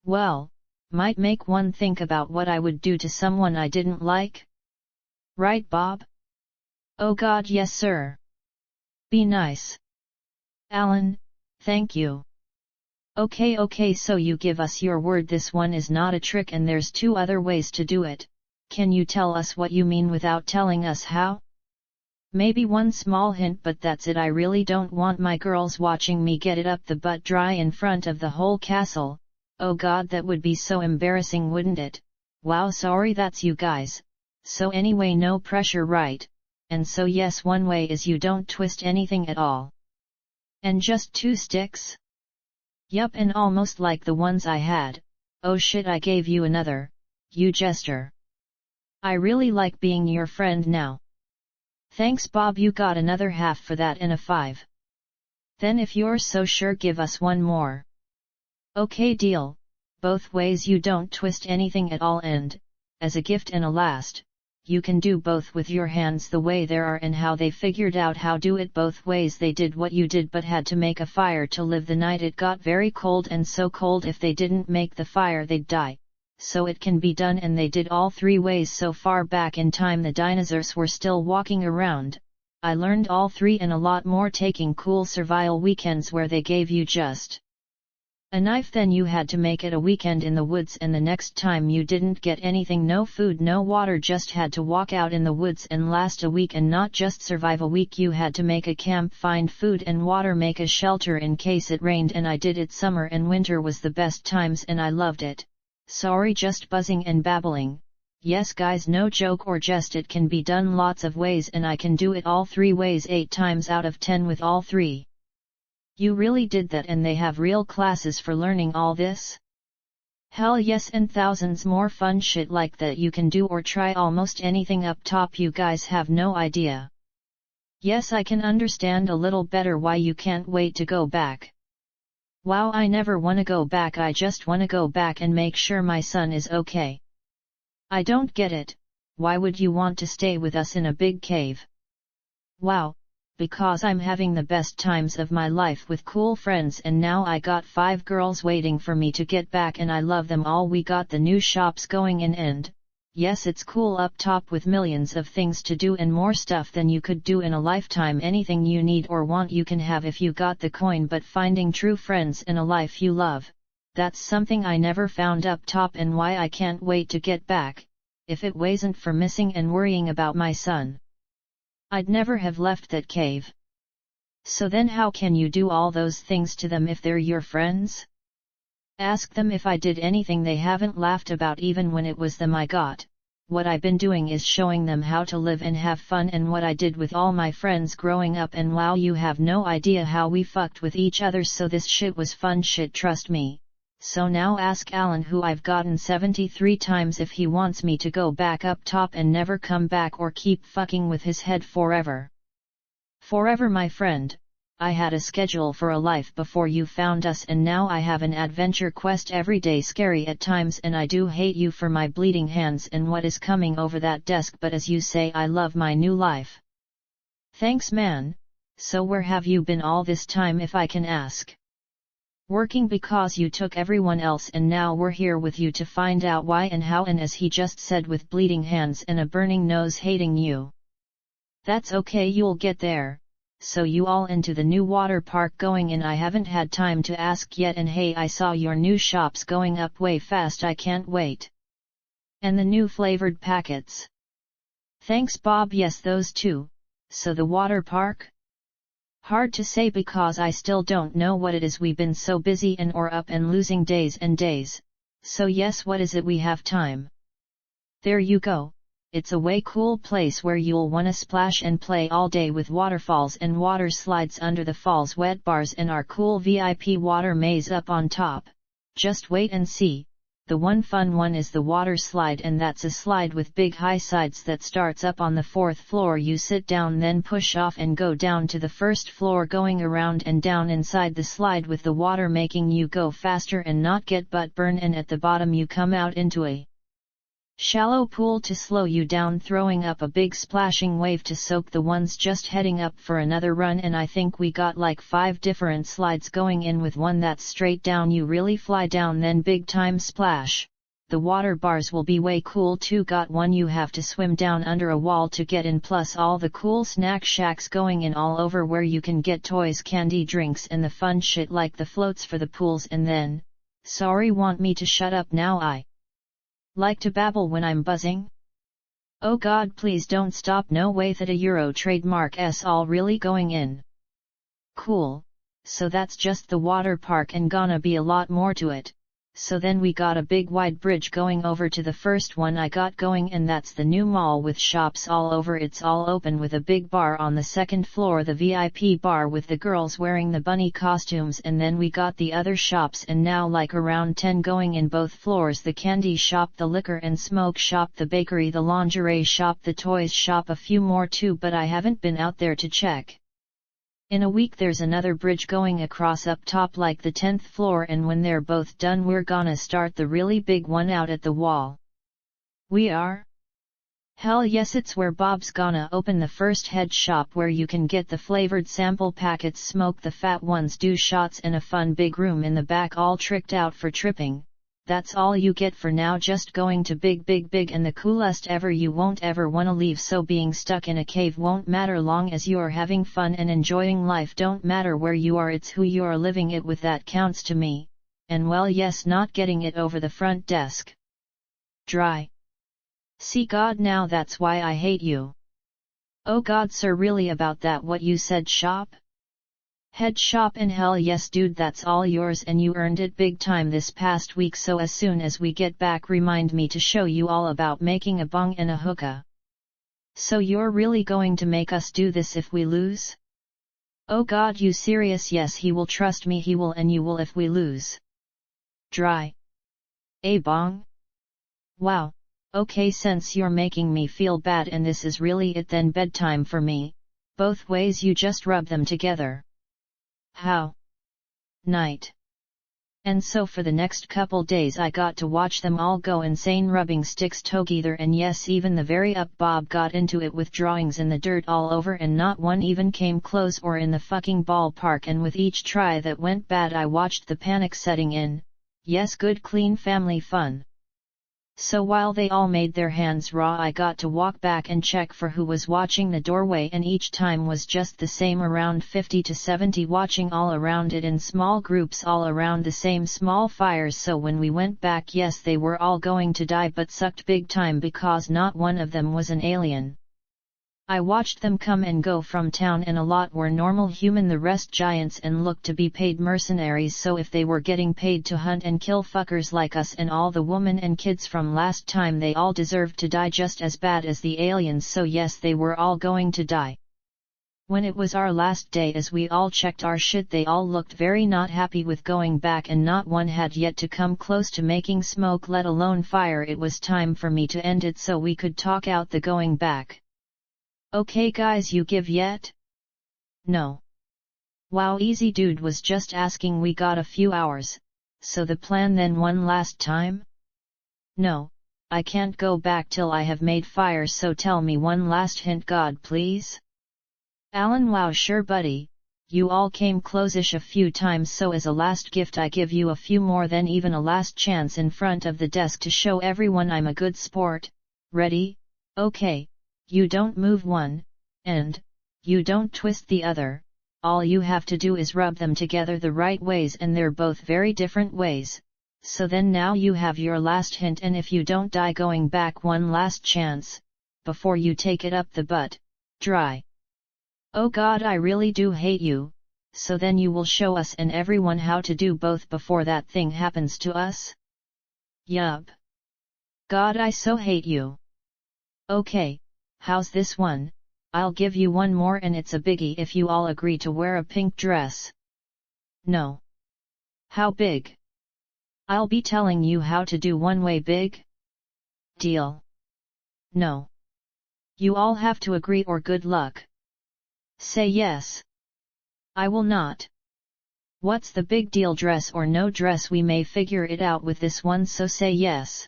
Well, might make one think about what I would do to someone I didn't like. Right Bob? Oh God yes sir. Be nice. Alan, thank you. Okay, so you give us your word this one is not a trick and there's 2 other ways to do it. Can you tell us what you mean without telling us how? Maybe one small hint, but that's it. I really don't want my girls watching me get it up the butt dry in front of the whole castle. Oh God, that would be so embarrassing, wouldn't it? Wow, sorry, that's you guys. So anyway, no pressure, right? And so yes, one way is you don't twist anything at all. And just 2 sticks? Yup, and almost like the ones I had. Oh shit, I gave you another, you jester. I really like being your friend now. Thanks Bob, you got another half for that and a 5. Then if you're so sure, give us 1 more. Okay, deal. Both ways, you don't twist anything at all, and, as a gift and a last, you can do both with your hands the way they are. And how they figured out how do it both ways, they did what you did but had to make a fire to live the night. It got very cold, and so cold if they didn't make the fire they'd die. So it can be done, and they did all 3 ways. So far back in time the dinosaurs were still walking around. I learned all 3 and a lot more taking cool survival weekends where they gave you just A knife, then you had to make it a weekend in the woods, and the next time you didn't get anything, no food, no water, just had to walk out in the woods and last a week, and not just survive a week, you had to make a camp, find food and water, make a shelter in case it rained, and I did it. Summer and winter was the best times and I loved it. Sorry, just buzzing and babbling. Yes guys, no joke or jest, it can be done lots of ways and I can do it all 3 ways 8 times out of 10 with all 3. You really did that, and they have real classes for learning all this? Hell yes, and thousands more fun shit like that you can do or try almost anything up top, you guys have no idea. Yes, I can understand a little better why you can't wait to go back. Wow, I never wanna go back, I just wanna go back and make sure my son is okay. I don't get it, why would you want to stay with us in a big cave? Wow. Because I'm having the best times of my life with cool friends, and now I got 5 girls waiting for me to get back and I love them all. We got the new shops going in, and yes, it's cool up top with millions of things to do and more stuff than you could do in a lifetime. Anything you need or want you can have if you got the coin, but finding true friends in a life you love, that's something I never found up top, and why I can't wait to get back. If it wasn't for missing and worrying about my son, I'd never have left that cave. So then how can you do all those things to them if they're your friends? Ask them if I did anything they haven't laughed about even when it was them I got. What I've been doing is showing them how to live and have fun, and what I did with all my friends growing up, and wow, you have no idea how we fucked with each other, so this shit was fun shit, trust me. So now ask Alan, who I've gotten 73 times, if he wants me to go back up top and never come back or keep fucking with his head forever. Forever, my friend. I had a schedule for a life before you found us, and now I have an adventure quest every day, scary at times, and I do hate you for my bleeding hands and what is coming over that desk, but as you say, I love my new life. Thanks man. So where have you been all this time, if I can ask? Working, because you took everyone else, and now we're here with you to find out why and how, and as he just said, with bleeding hands and a burning nose, hating you. That's okay, you'll get there. So you all into the new water park going in? I haven't had time to ask yet, and hey, I saw your new shops going up way fast, I can't wait. And the new flavored packets. Thanks Bob, yes those too. So the water park? Hard to say because I still don't know what it is, we've been so busy and or up and losing days and days. So yes, what is it, we have time. There you go. It's a way cool place where you'll wanna splash and play all day with waterfalls and water slides under the falls, wet bars, and our cool VIP water maze up on top. Just wait and see. The one fun one is the water slide, and that's a slide with big high sides that starts up on the 4th floor. You sit down, then push off and go down to the 1st floor, going around and down inside the slide with the water making you go faster and not get butt burn, and at the bottom you come out into a shallow pool to slow you down, throwing up a big splashing wave to soak the ones just heading up for another run. And I think we got like 5 different slides going in, with one that's straight down, you really fly down, then big time splash. The water bars will be way cool too, got one you have to swim down under a wall to get in, plus all the cool snack shacks going in all over where you can get toys, candy, drinks, and the fun shit like the floats for the pools. And then, sorry, want me to shut up now? I like to babble when I'm buzzing? Oh god, please don't stop, no way, that a Euro trademark s all really going in. Cool. So that's just the water park, and gonna be a lot more to it. So then we got a big wide bridge going over to the first one I got going, and that's the new mall with shops all over. It's all open with a big bar on the 2nd floor, the VIP bar with the girls wearing the bunny costumes, and then we got the other shops, and now like around 10 going in both floors: the candy shop, the liquor and smoke shop, the bakery, the lingerie shop, the toys shop, a few more too, but I haven't been out there to check. In a week there's another bridge going across up top, like the 10th floor, and when they're both done we're gonna start the really big one out at the wall. We are? Hell yes, it's where Bob's gonna open the first head shop, where you can get the flavored sample packets, smoke the fat ones, do shots, and a fun big room in the back all tricked out for tripping. That's all you get for now, just going to big and the coolest ever. You won't ever wanna leave, so being stuck in a cave won't matter long as you're having fun and enjoying life. Don't matter where you are, it's who you're living it with that counts to me. and well yes not getting it over the front desk. Dry. See God now that's why I hate you. Oh God sir really about that what you said shop? Head shop and hell yes dude that's all yours and you earned it big time this past week so as soon as we get back remind me to show you all about making a bong and a hookah. So you're really going to make us do this if we lose? Oh God you serious yes he will trust me he will and you will if we lose. Dry. A bong? Wow, okay since you're making me feel bad and this is really it then bedtime for me, both ways you just rub them together. How? Night. And so for the next couple days I got to watch them all go insane rubbing sticks together and yes even the very up Bob got into it with drawings in the dirt all over and not one even came close or in the fucking ballpark and with each try that went bad I watched the panic setting in, yes good clean family fun. So while they all made their hands raw I got to walk back and check for who was watching the doorway and each time was just the same around 50 to 70 watching all around it in small groups all around the same small fires so when we went back yes they were all going to die but sucked big time because not one of them was an alien. I watched them come and go from town and a lot were normal human the rest giants and looked to be paid mercenaries so if they were getting paid to hunt and kill fuckers like us and all the women and kids from last time they all deserved to die just as bad as the aliens so yes they were all going to die. When it was our last day as we all checked our shit they all looked very not happy with going back and not one had yet to come close to making smoke let alone fire it was time for me to end it so we could talk out the going back. Okay guys you give yet? No. Wow easy dude was just asking we got a few hours, so the plan then one last time? No, I can't go back till I have made fire so tell me one last hint God please? Alan wow sure buddy, you all came close-ish a few times so as a last gift I give you a few more then even a last chance in front of the desk to show everyone I'm a good sport, ready? Okay. You don't move one, and, you don't twist the other, all you have to do is rub them together the right ways and they're both very different ways, so then now you have your last hint and if you don't die going back one last chance, before you take it up the butt, dry. Oh God I really do hate you, so then you will show us and everyone how to do both before that thing happens to us? Yup. God I so hate you. Okay. How's this one? I'll give you one more and it's a biggie if you all agree to wear a pink dress. No. How big? I'll be telling you how to do one way big. Deal. No. You all have to agree or good luck. Say yes. I will not. What's the big deal dress or no dress we may figure it out with this one so say yes.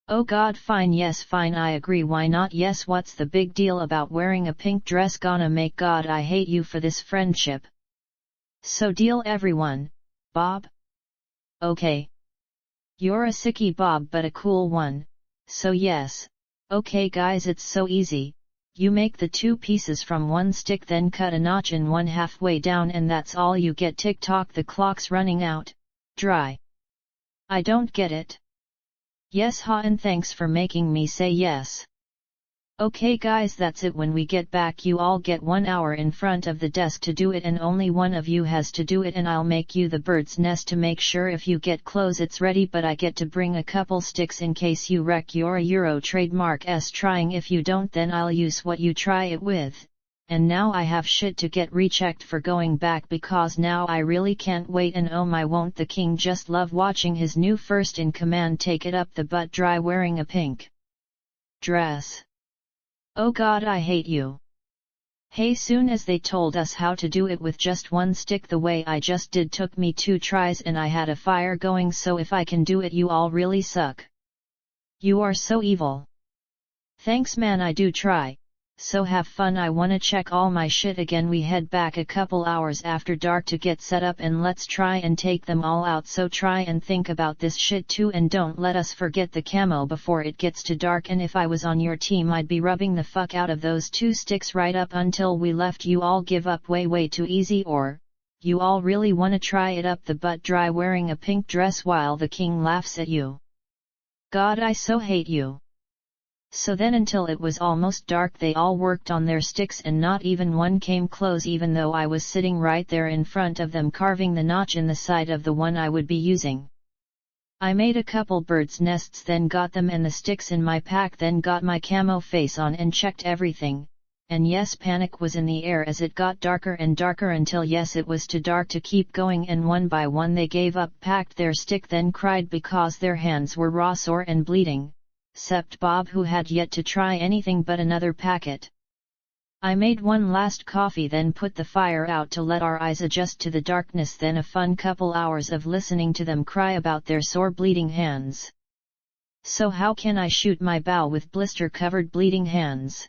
Oh God fine yes fine I agree why not yes what's the big deal about wearing a pink dress gonna make God I hate you for this friendship. So deal everyone, Bob? Okay. You're a sickie Bob but a cool one, so yes, okay guys it's so easy, you make the two pieces from one stick then cut a notch in one halfway down and that's all you get tick tock the clock's running out, dry. I don't get it. Yes ha and thanks for making me say yes. Okay guys that's it when we get back you all get 1 hour in front of the desk to do it and only one of you has to do it and I'll make you the bird's nest to make sure if you get close it's ready but I get to bring a couple sticks in case you wreck your Euro trademark s trying if you don't then I'll use what you try it with. And now I have shit to get rechecked for going back because now I really can't wait and oh my won't the king just love watching his new first in command take it up the butt dry wearing a pink dress. Oh God I hate you. Hey soon as they told us how to do it with just one stick the way I just did took me 2 tries and I had a fire going so if I can do it you all really suck. You are so evil. Thanks man I do try. So have fun I wanna check all my shit again we head back a couple hours after dark to get set up and let's try and take them all out so try and think about this shit too and don't let us forget the camo before it gets to dark and if I was on your team I'd be rubbing the fuck out of those 2 sticks right up until we left you all give up way too easy or, You all really wanna try it up the butt dry wearing a pink dress while the king laughs at you. God, I so hate you. So then until it was almost dark they all worked on their sticks and not even one came close, even though I was sitting right there in front of them carving the notch in the side of the one I would be using. I made a couple birds' nests, then got them and the sticks in my pack, then got my camo face on and checked everything, and yes, panic was in the air as it got darker and darker until yes, it was too dark to keep going, and one by one they gave up, packed their stick, then cried because their hands were raw, sore and bleeding, except Bob, who had yet to try anything but another packet. I made one last coffee, then put the fire out to let our eyes adjust to the darkness, then a fun couple hours of listening to them cry about their sore bleeding hands. So how can I shoot my bow with blister-covered bleeding hands?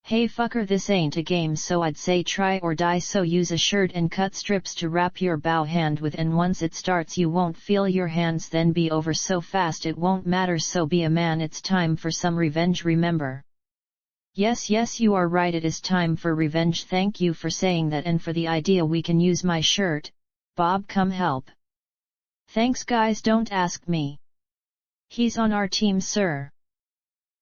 Hey fucker, this ain't a game, so I'd say try or die, so use a shirt and cut strips to wrap your bow hand with, and once it starts you won't feel your hands then be over so fast it won't matter, so be a man, it's time for some revenge, remember. Yes, you are right, it is time for revenge. Thank you for saying that and for the idea. We can use my shirt. Bob, come help. Thanks guys, don't ask me. He's on our team, sir.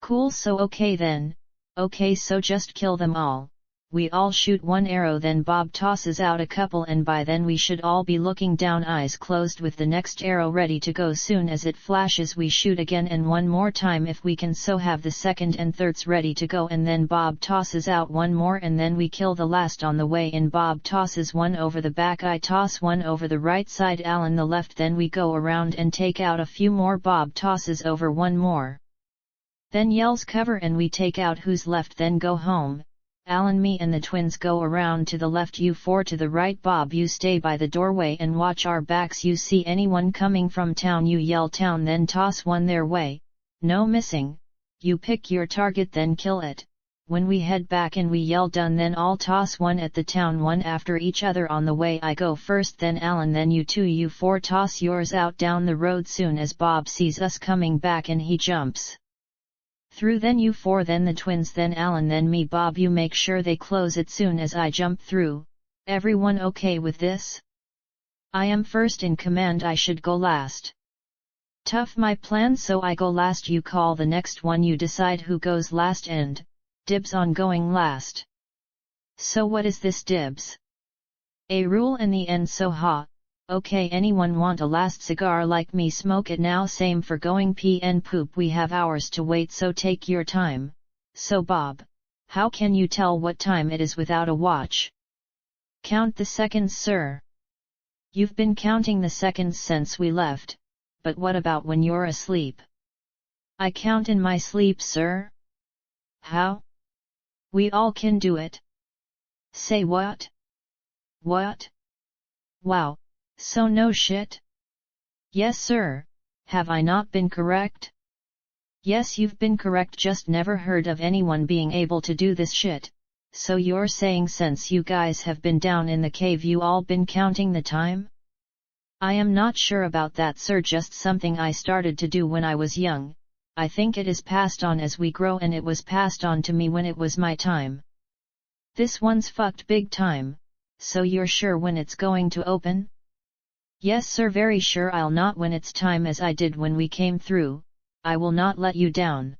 Cool, so okay then. Okay, so just kill them all. We all shoot one arrow, then Bob tosses out a couple, and by then we should all be looking down, eyes closed, with the next arrow ready to go. Soon as it flashes we shoot again and one more time if we can, so have the second and thirds ready to go, and then Bob tosses out one more and then we kill the last on the way in. Bob tosses one over the back, I toss one over the right side, Alan the left, then we go around and take out a few more. Bob tosses over one more, then yells cover and we take out who's left, then go home. Alan, me and the twins go around to the left, you four to the right. Bob, you stay by the doorway and watch our backs. You see anyone coming from town, you yell town, then toss one their way. No missing. You pick your target, then kill it. When we head back and we yell done, then all toss one at the town, one after each other. On the way I go first, then Alan, then you two, you four toss yours out down the road. Soon as Bob sees us coming back and he jumps through, then you four, then the twins, then Alan, then me. Bob, you make sure they close it soon as I jump through. Everyone okay with this? I am first in command, I should go last. Tough my plan, so I go last. You call the next one, you decide who goes last, and dibs on going last. So what is this dibs? A rule in the end, so ha. Okay, anyone want a last cigar like me? Smoke it now. Same for going pee and poop, we have hours to wait, so take your time. So Bob, how can you tell what time it is without a watch? Count the seconds, sir. You've been counting the seconds since we left, but what about when you're asleep? I count in my sleep, sir. How? We all can do it. Say what? What? Wow. So no shit? Yes sir, have I not been correct? Yes, you've been correct, just never heard of anyone being able to do this shit. So you're saying since you guys have been down in the cave you all been counting the time? I am not sure about that sir, just something I started to do when I was young. I think it is passed on as we grow, and it was passed on to me when it was my time. This one's fucked big time. So you're sure when it's going to open? Yes sir, very sure. I'll not when it's time, as I did when we came through. I will not let you down.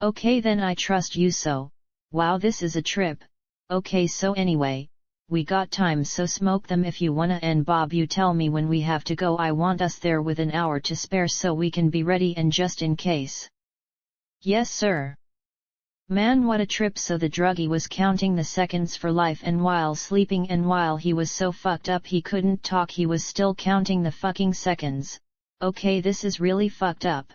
Okay then, I trust you so. Wow, this is a trip. Okay, so anyway, we got time, so smoke them if you wanna, and Bob, you tell me when we have to go. I want us there with an hour to spare so we can be ready and just in case. Yes sir. Man, what a trip. So the druggie was counting the seconds for life, and while sleeping and while he was so fucked up he couldn't talk, he was still counting the fucking seconds. Okay, this is really fucked up.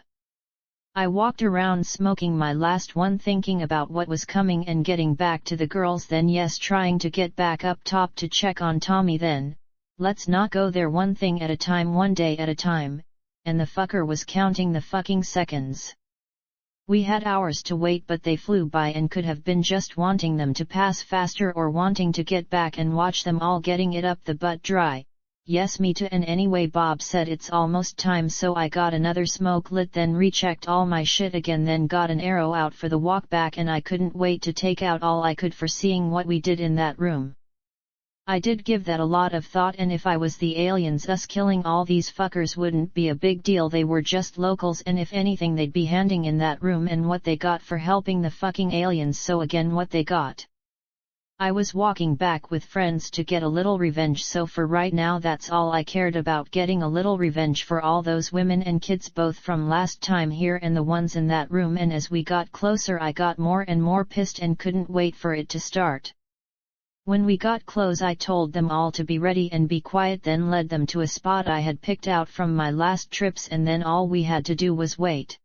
I walked around smoking my last one, thinking about what was coming and getting back to the girls, then yes, trying to get back up top to check on Tommy, then let's not go there, one thing at a time, one day at a time, and the fucker was counting the fucking seconds. We had hours to wait, but they flew by, and could have been just wanting them to pass faster or wanting to get back and watch them all getting it up the butt dry. Yes, me too. And anyway, Bob said it's almost time, so I got another smoke lit, then rechecked all my shit again, then got an arrow out for the walk back, and I couldn't wait to take out all I could for seeing what we did in that room. I did give that a lot of thought, and if I was the aliens, us killing all these fuckers wouldn't be a big deal. They were just locals, and if anything they'd be handing in that room and what they got for helping the fucking aliens. So again, what they got. I was walking back with friends to get a little revenge, so for right now that's all I cared about, getting a little revenge for all those women and kids, both from last time here and the ones in that room. And as we got closer I got more and more pissed and couldn't wait for it to start. When we got close I told them all to be ready and be quiet, then led them to a spot I had picked out from my last trips, and then all we had to do was wait.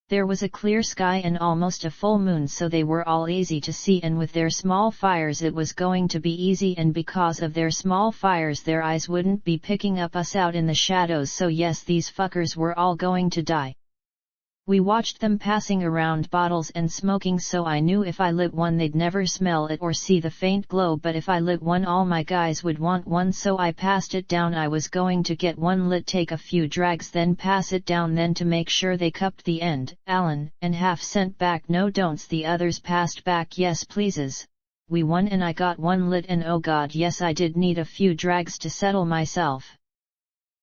There was a clear sky and almost a full moon, so they were all easy to see, and with their small fires it was going to be easy, and because of their small fires their eyes wouldn't be picking up us out in the shadows, so yes, these fuckers were all going to die. We watched them passing around bottles and smoking, so I knew if I lit one they'd never smell it or see the faint glow, but if I lit one all my guys would want one, so I passed it down. I was going to get one lit, take a few drags, then pass it down, then to make sure they cupped the end, Alan and half sent back no don'ts, the others passed back yes pleases. We won and I got one lit, and oh god yes, I did need a few drags to settle myself.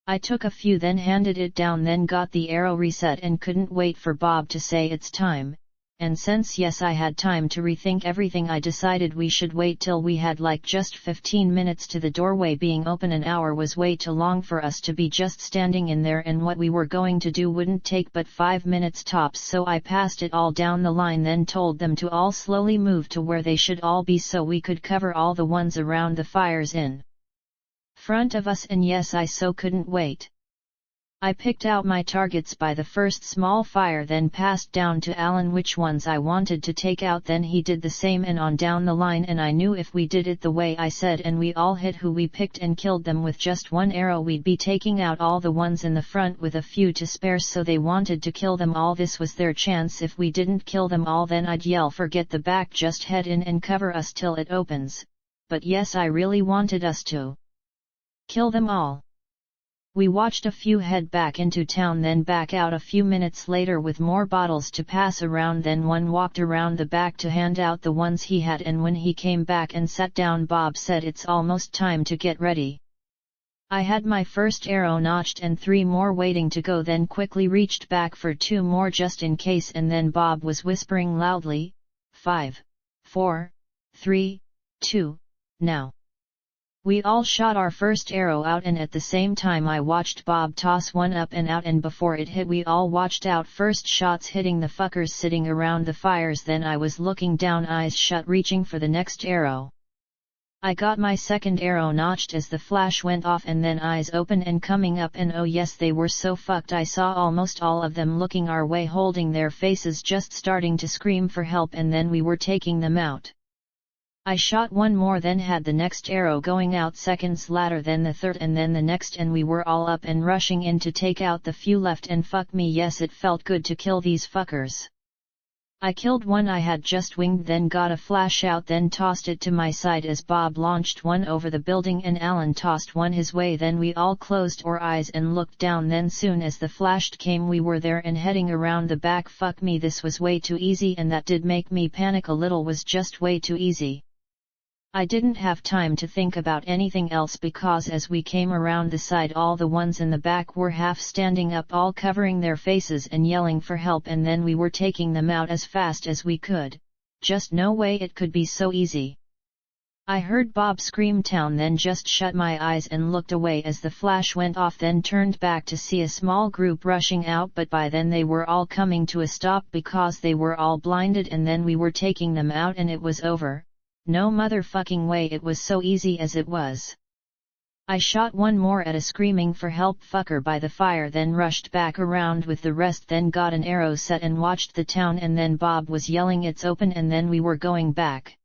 I took a few, then handed it down, then got the arrow reset and couldn't wait for Bob to say it's time, and since yes I had time to rethink everything, I decided we should wait till we had like just 15 minutes to the doorway being open. An hour was way too long for us to be just standing in there, and what we were going to do wouldn't take but 5 minutes tops, so I passed it all down the line, then told them to all slowly move to where they should all be so we could cover all the ones around the fires in front of us, and yes I so couldn't wait. I picked out my targets by the first small fire, then passed down to Alan which ones I wanted to take out, then he did the same and on down the line, and I knew if we did it the way I said and we all hit who we picked and killed them with just one arrow, we'd be taking out all the ones in the front with a few to spare, so they wanted to kill them all. This was their chance. If we didn't kill them all then I'd yell forget the back, just head in and cover us till it opens, but yes I really wanted us to kill them all. We watched a few head back into town, then back out a few minutes later with more bottles to pass around, then one walked around the back to hand out the ones he had, and when he came back and sat down Bob said it's almost time to get ready. I had my first arrow notched and 3 more waiting to go, then quickly reached back for 2 more just in case, and then Bob was whispering loudly, 5, 4, 3, 2, now. We all shot our first arrow out, and at the same time I watched Bob toss one up and out, and before it hit we all watched out first shots hitting the fuckers sitting around the fires, then I was looking down eyes shut reaching for the next arrow. I got my second arrow notched as the flash went off, and then eyes open and coming up, and oh yes they were so fucked. I saw almost all of them looking our way, holding their faces, just starting to scream for help, and then we were taking them out. I shot one more, then had the next arrow going out seconds later, then the third, and then the next, and we were all up and rushing in to take out the few left, and fuck me yes it felt good to kill these fuckers. I killed one I had just winged, then got a flash out, then tossed it to my side as Bob launched one over the building and Alan tossed one his way, then we all closed our eyes and looked down, then soon as the flash came we were there and heading around the back. Fuck me, this was way too easy, and that did make me panic a little, was just way too easy. I didn't have time to think about anything else because as we came around the side all the ones in the back were half standing up, all covering their faces and yelling for help, and then we were taking them out as fast as we could. Just no way it could be so easy. I heard Bob scream town, then just shut my eyes and looked away as the flash went off, then turned back to see a small group rushing out, but by then they were all coming to a stop because they were all blinded, and then we were taking them out and it was over. No motherfucking way it was so easy as it was. I shot one more at a screaming for help fucker by the fire, then rushed back around with the rest, then got an arrow set and watched the town, and then Bob was yelling it's open, and then we were going back.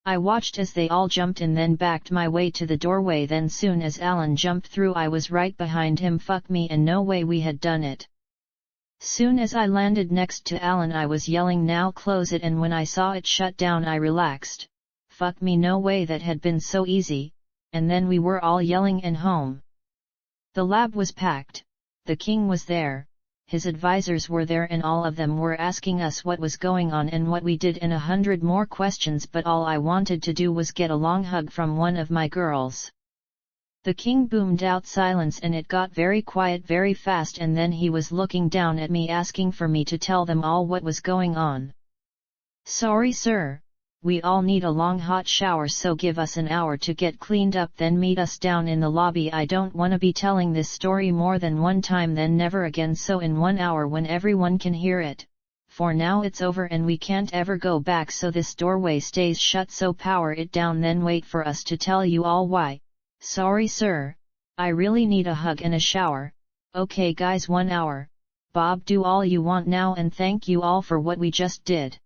I watched as they all jumped and then backed my way to the doorway, then soon as Alan jumped through I was right behind him. Fuck me, and no way we had done it. Soon as I landed next to Alan I was yelling now close it, and when I saw it shut down I relaxed. Fuck me, no way that had been so easy, and then we were all yelling and home. The lab was packed, the king was there, his advisors were there and all of them were asking us what was going on and what we did and 100 more questions, but all I wanted to do was get a long hug from one of my girls. The king boomed out silence and it got very quiet very fast, and then he was looking down at me asking for me to tell them all what was going on. Sorry sir, we all need a long hot shower, so give us an hour to get cleaned up, then meet us down in the lobby. I don't wanna be telling this story more than one time then never again, so in 1 hour when everyone can hear it. For now it's over and we can't ever go back, so this doorway stays shut, so power it down, then wait for us to tell you all why. Sorry sir, I really need a hug and a shower. Okay guys, 1 hour. Bob, do all you want now and thank you all for what we just did.